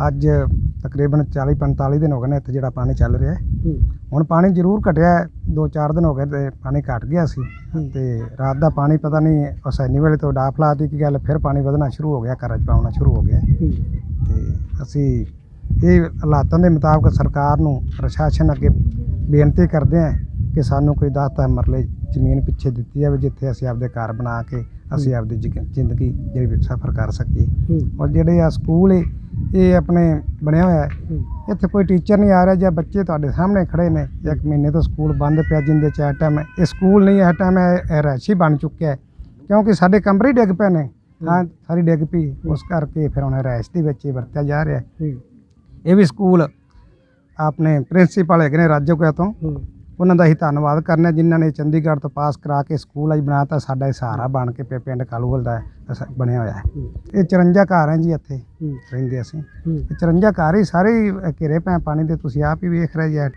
ਅੱਜ ਤਕਰੀਬਨ 40-45 ਦਿਨ ਹੋ ਗਏ ਨੇ ਇੱਥੇ ਜਿਹੜਾ ਪਾਣੀ ਚੱਲ ਰਿਹਾ ਹੈ। ਹੁਣ ਪਾਣੀ ਜ਼ਰੂਰ ਘਟਿਆ, 2-4 ਦਿਨ ਹੋ ਗਏ ਤੇ ਪਾਣੀ ਘਟ ਗਿਆ ਸੀ ਤੇ ਰਾਤ ਦਾ ਪਾਣੀ ਪਤਾ ਨਹੀਂ ਹੁਸੈਨੀ ਵੇਲੇ ਤੋਂ ਡਾਫ ਲਾਤੀ ਕੀ ਗੱਲ, ਫਿਰ ਪਾਣੀ ਵਧਣਾ ਸ਼ੁਰੂ ਹੋ ਗਿਆ, ਘਰਾਂ 'ਚ ਪਾਉਣਾ ਸ਼ੁਰੂ ਹੋ ਗਿਆ। ਤੇ ਅਸੀਂ ਇਹ ਹਾਲਾਤਾਂ ਦੇ ਮੁਤਾਬਕ ਸਰਕਾਰ ਨੂੰ, ਪ੍ਰਸ਼ਾਸਨ ਅੱਗੇ ਬੇਨਤੀ ਕਰਦੇ ਹਾਂ ਕਿ ਸਾਨੂੰ ਕੋਈ 10 ਮਰਲੇ ਜ਼ਮੀਨ ਪਿੱਛੇ ਦਿੱਤੀ ਜਾਵੇ, ਜਿੱਥੇ ਅਸੀਂ ਆਪਦੇ ਘਰ ਬਣਾ ਕੇ ਅਸੀਂ ਆਪਦੀ ਜ਼ਿੰਦਗੀ ਜਿਹੜੀ ਸਫਰ ਕਰ ਸਕੀਏ। ਔਰ ਜਿਹੜੇ ਆ ਸਕੂਲ ਇਹ ਆਪਣੇ ਬਣਿਆ ਹੋਇਆ ਹੈ, ਇੱਥੇ ਕੋਈ ਟੀਚਰ ਨਹੀਂ ਆ ਰਿਹਾ ਜਾਂ ਬੱਚੇ ਤੁਹਾਡੇ ਸਾਹਮਣੇ ਖੜੇ ਨੇ। 1 ਮਹੀਨੇ ਤੋਂ ਸਕੂਲ ਬੰਦ ਪਿਆ, ਜਿੰਦੇ 'ਚ ਇਸ ਟਾਈਮ ਇਹ ਸਕੂਲ ਨਹੀਂ, ਇਸ ਟਾਈਮ ਇਹ ਰਿਹਾਇਸ਼ੀ ਬਣ ਚੁੱਕਿਆ ਹੈ, ਕਿਉਂਕਿ ਸਾਡੇ ਕਮਰੇ ਡਿੱਗ ਪਏ ਨੇ। ਹਾਂ, ਸਾਰੀ ਡਿੱਗ ਪਈ, ਉਸ ਕਰਕੇ ਫਿਰ ਹੁਣ ਰਿਹਾਇਸ਼ ਦੇ ਵਿੱਚ ਵਰਤਿਆ ਜਾ ਰਿਹਾ। ਇਹ ਵੀ ਸਕੂਲ ਆਪਣੇ ਪ੍ਰਿੰਸੀਪਲ ਹੈਗੇ ਨੇ ਰਾਜੋਕੇ ਤੋਂ, ਉਹਨਾਂ ਦਾ ਹੀ ਧੰਨਵਾਦ ਕਰਨਾ ਜਿਨ੍ਹਾਂ ਨੇ ਚੰਡੀਗੜ੍ਹ ਤੋਂ ਪਾਸ ਕਰਾ ਕੇ ਸਕੂਲ ਅੱਜ ਬਣਾਤਾ। ਸਾਡਾ ਇਹ ਸਹਾਰਾ ਬਣ ਕੇ ਪਿੰਡ ਕਾਲੂਵਾਲ ਦਾ ਬਣਿਆ ਹੋਇਆ ਹੈ। ਇਹ 54 ਘਰ ਹੈ ਜੀ, ਇੱਥੇ ਰਹਿੰਦੇ ਅਸੀਂ। 54 ਘਰ ਹੀ ਸਾਰੇ ਘਿਰੇ ਪਏ ਪਾਣੀ ਦੇ, ਤੁਸੀਂ ਆਪ ਹੀ ਵੇਖ ਰਹੇ ਜੀ।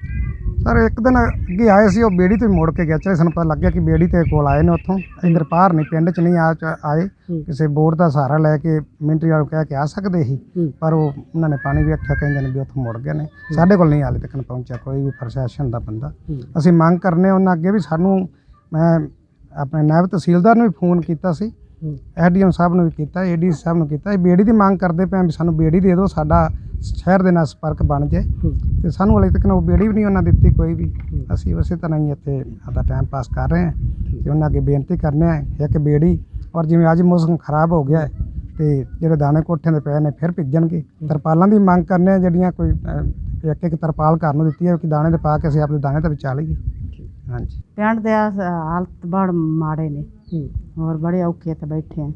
ਸਰ ਇੱਕ ਦਿਨ ਅੱਗੇ ਆਏ ਸੀ, ਉਹ ਬੇੜੀ ਤੋਂ ਮੁੜ ਕੇ ਗਿਆ। ਚਲੇ ਸਾਨੂੰ ਪਤਾ ਲੱਗਿਆ ਕਿ ਬੇੜੀ ਤੇ ਕੋਲ ਆਏ ਨੇ, ਉੱਥੋਂ ਇੱਧਰ ਪਾਰ ਨਹੀਂ, ਪਿੰਡ 'ਚ ਨਹੀਂ ਆਏ। ਕਿਸੇ ਬੋਰਡ ਦਾ ਸਹਾਰਾ ਲੈ ਕੇ ਮਿਲਟਰੀ ਵਾਲੇ ਕਹਿ ਕੇ ਆ ਸਕਦੇ ਸੀ, ਪਰ ਉਹਨਾਂ ਨੇ ਪਾਣੀ ਵੇਖਿਆ, ਕਹਿੰਦੇ ਨੇ ਵੀ ਉੱਥੋਂ ਮੁੜ ਗਏ ਨੇ। ਸਾਡੇ ਕੋਲ ਨਹੀਂ ਹਾਲੇ ਤੱਕ ਪਹੁੰਚਿਆ ਕੋਈ ਵੀ ਪ੍ਰਸ਼ਾਸਨ ਦਾ ਬੰਦਾ। ਅਸੀਂ ਮੰਗ ਕਰਨੇ ਉਹਨਾਂ ਅੱਗੇ ਵੀ ਸਾਨੂੰ, ਮੈਂ ਆਪਣੇ ਨਾਇਬ ਤਹਿਸੀਲਦਾਰ ਨੂੰ ਵੀ ਫੋਨ ਕੀਤਾ ਸੀ, ਐਸਡੀਐਮ ਸਾਹਿਬ ਨੂੰ ਵੀ ਕੀਤਾ, ਏਡੀ ਸਾਹਿਬ ਨੂੰ ਕੀਤਾ। ਇਹ ਬੇੜੀ ਦੀ ਮੰਗ ਕਰਦੇ ਪਏ ਵੀ ਸਾਨੂੰ ਬੇੜੀ ਦੇ ਦਿਓ, ਸਾਡਾ ਸ਼ਹਿਰ ਦੇ ਨਾਲ ਸੰਪਰਕ ਬਣ ਜਾਏ। ਤੇ ਸਾਨੂੰ ਹਾਲੇ ਤੱਕ ਉਹ ਬੇੜੀ ਵੀ ਨਹੀਂ ਉਹਨਾਂ ਦਿੱਤੀ ਕੋਈ ਵੀ। ਅਸੀਂ ਉਸੇ ਤਰ੍ਹਾਂ ਹੀ ਇੱਥੇ ਆਪਦਾ ਟਾਈਮ ਪਾਸ ਕਰ ਰਹੇ ਹਾਂ ਤੇ ਉਹਨਾਂ ਅੱਗੇ ਬੇਨਤੀ ਕਰਨੇ ਆ ਇੱਕ ਬੇੜੀ। ਔਰ ਜਿਵੇਂ ਅੱਜ ਮੌਸਮ ਖਰਾਬ ਹੋ ਗਿਆ ਤੇ ਜਿਹੜੇ ਦਾਣੇ ਕੋਠਿਆਂ ਦੇ ਪਏ ਨੇ ਫਿਰ ਭਿੱਜਣਗੇ। ਤਰਪਾਲਾਂ ਦੀ ਮੰਗ ਕਰਨੇ ਆ, ਜਿਹੜੀਆਂ ਕੋਈ ਇੱਕ ਤਰਪਾਲ ਘਰ ਨੂੰ ਦਿੱਤੀ ਹੈ ਕਿ ਦਾਣੇ ਦੇ ਪਾ ਕੇ ਅਸੀਂ ਆਪਣੇ ਦਾਣੇ ਤੇ ਵਿਚਾ ਲਈਏ। ਹਾਂਜੀ ਪਿੰਡ ਦੇ ਹਾਲਤ ਬੜ ਮਾੜੇ ਨੇ ਹੋਰ ਬੜੇ ਔਖੇ ਤੇ ਬੈਠੇ ਆ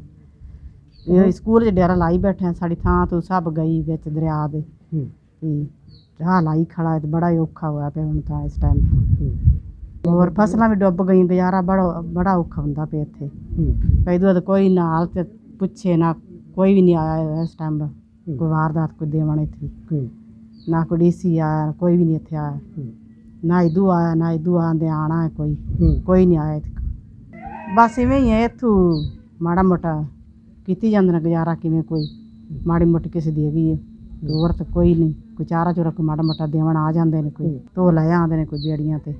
ਇਹ ਸਕੂਲ 'ਚ ਡੇਰਾ ਲਾਈ ਬੈਠੇ ਆ ਸਾਡੀ ਥਾਂ ਤੋਂ ਸਭ ਗਈ ਵਿੱਚ ਦਰਿਆ ਦੇ ਵੀ ਰਾਹ ਲਾਈ ਖੜਾ ਤੇ ਬੜਾ ਹੀ ਔਖਾ ਹੋਇਆ ਪਿਆ ਹੁਣ ਤਾਂ ਇਸ ਟਾਈਮ ਹੋਰ ਫਸਲਾਂ ਵੀ ਡੁੱਬ ਗਈ ਗੁਜ਼ਾਰਾ ਬੜਾ ਔਖਾ ਹੁੰਦਾ ਪਿਆ ਇੱਥੇ ਕਈ ਕੋਈ ਨਾ ਹਾਲਤ ਪੁੱਛੇ ਨਾ ਕੋਈ ਵੀ ਨਹੀਂ ਆਇਆ ਇਸ ਟਾਈਮ ਕੋਈ ਵਾਰਦਾਤ ਕੋਈ ਦੇਵਣ ਇੱਥੇ ਨਾ ਕੋਈ ਡੀਸੀ ਆਇਆ ਕੋਈ ਵੀ ਨਹੀਂ ਇੱਥੇ ਆਇਆ ਨਾ ਇਦੂ ਆਂਦੇ ਆਣਾ ਹੈ ਕੋਈ ਨਹੀਂ ਆਇਆ ਇੱਥੇ ਬਸ ਇਵੇਂ ਹੀ ਹੈ ਇੱਥੋਂ ਮਾੜਾ ਮੋਟਾ ਕੀਤੀ ਜਾਂਦੇ ਨੇ ਗੁਜ਼ਾਰਾ ਕਿਵੇਂ ਕੋਈ ਮਾੜੀ ਮੋਟੀ ਕਿਸੇ ਦੀ ਹੈਗੀ ਹੈ ਹੋਰ ਤਾਂ ਕੋਈ ਨਹੀਂ ਕੋਈ ਚਾਰਾ ਚੋਰਾ ਕੋਈ ਮਾੜਾ ਮੋਟਾ ਦੇਵਣ ਆ ਜਾਂਦੇ ਨੇ ਕੋਈ ਧੋ ਲੈ ਆਉਂਦੇ ਨੇ ਕੋਈ ਬੇੜੀਆਂ ਤੇ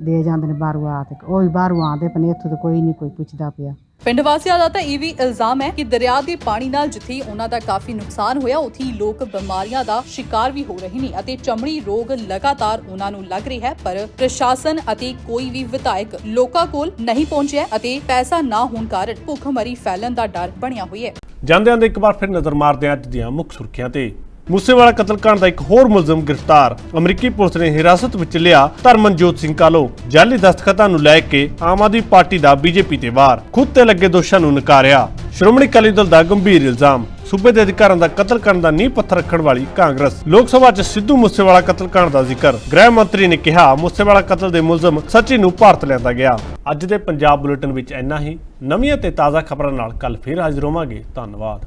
ਦੇ ਜਾਂਦੇ ਨੇ ਬਾਹਰੋਂ ਆ ਤੇ ਉਹ ਵੀ ਬਾਹਰੋਂ ਆਉਂਦੇ ਪਏ ਇੱਥੋਂ ਤਾਂ ਕੋਈ ਨਹੀਂ ਕੋਈ ਪੁੱਛਦਾ ਪਿਆ ਪਿੰਡ ਵਾਸੀਆਂ ਦਾ ਤਾਂ ਇਹ ਵੀ ਇਲਜ਼ਾਮ ਹੈ ਕਿ ਦਰਿਆ ਦੇ ਪਾਣੀ ਨਾਲ ਜਿੱਥੇ ਉਹਨਾਂ ਦਾ ਕਾਫੀ ਨੁਕਸਾਨ ਹੋਇਆ ਉੱਥੇ ਹੀ ਲੋਕ ਬਿਮਾਰੀਆਂ ਦਾ ਸ਼ਿਕਾਰ ਵੀ ਹੋ ਰਹੇ ਨੇ ਅਤੇ ਚਮੜੀ ਰੋਗ ਲਗਾਤਾਰ ਉਹਨਾਂ ਨੂੰ ਲੱਗ ਰਿਹਾ ਹੈ ਪਰ ਪ੍ਰਸ਼ਾਸਨ ਅਤੇ ਕੋਈ ਵੀ ਵਿਧਾਇਕ ਲੋਕਾਂ ਕੋਲ ਨਹੀਂ ਪਹੁੰਚਿਆ ਅਤੇ ਪੈਸਾ ਨਾ ਹੋਣ ਕਾਰਨ ਭੁੱਖਮਰੀ ਫੈਲਣ ਦਾ ਡਰ ਬਣਿਆ ਹੋਇਆ ਹੈ। ਜਾਂਦੇ ਇੱਕ ਵਾਰ ਫਿਰ ਨਜ਼ਰ ਮਾਰਦੇ ਹਾਂ ਅੱਜ ਦੀਆਂ ਮੁੱਖ ਸੁਰਖੀਆਂ ਤੇ। ਮੂਸੇਵਾਲਾ ਕਤਲकांड ਦਾ ਇੱਕ ਹੋਰ ਮੁਲਜ਼ਮ ਗ੍ਰਿਫਤਾਰ। ਅਮਰੀਕੀ ਪੁਲਿਸ ਨੇ ਹਿਰਾਸਤ ਵਿੱਚ ਲਿਆ ਧਰਮਨਜੋਤ ਸਿੰਘ ਕਾਹਲੋ। ਜਾਲੀ ਦਸਤਖਤਾਂ ਨੂੰ ਲੈ ਕੇ ਆਮ ਆਦਮੀ ਪਾਰਟੀ ਦਾ ਬੀਜੇਪੀ ਤੇ ਵਾਰ। ਖੁਦ ਤੇ ਲੱਗੇ ਦੋਸ਼ਾਂ ਨੂੰ ਨਕਾਰਿਆ। ਸ਼੍ਰੋਮਣੀ ਅਕਾਲੀ ਦਲ ਦਾ ਗੰਭੀਰ ਇਲਜ਼ਾਮ। ਸੂਬੇ ਦੇ ਅਧਿਕਾਰਾਂ ਦਾ ਕਤਲ ਕਰਨ ਦਾ ਨੀਂਹ ਪੱਥਰ ਰੱਖਣ ਵਾਲੀ ਕਾਂਗਰਸ। ਲੋਕ ਸਭਾ 'ਚ ਸਿੱਧੂ ਮੂਸੇਵਾਲਾ ਕਤਲकांड ਦਾ ਜ਼ਿਕਰ। ਗ੍ਰਹਿ ਮੰਤਰੀ ਨੇ ਕਿਹਾ ਮੂਸੇਵਾਲਾ ਕਤਲ ਦੇ ਮੁਲਜ਼ਮ ਸਚਿਨ ਨੂੰ ਭਾਰਤ ਲਿਆਂਦਾ ਗਿਆ। ਅੱਜ ਦੇ ਪੰਜਾਬ ਬੁਲੇਟਿਨ ਵਿੱਚ ਇੰਨਾ ਹੀ। ਨਵੀਆਂ ਤੇ ਤਾਜ਼ਾ ਖਬਰਾਂ ਨਾਲ ਕੱਲ ਫਿਰ ਹਾਜ਼ਰ ਹੋਵਾਂਗੇ। ਧੰਨਵਾਦ।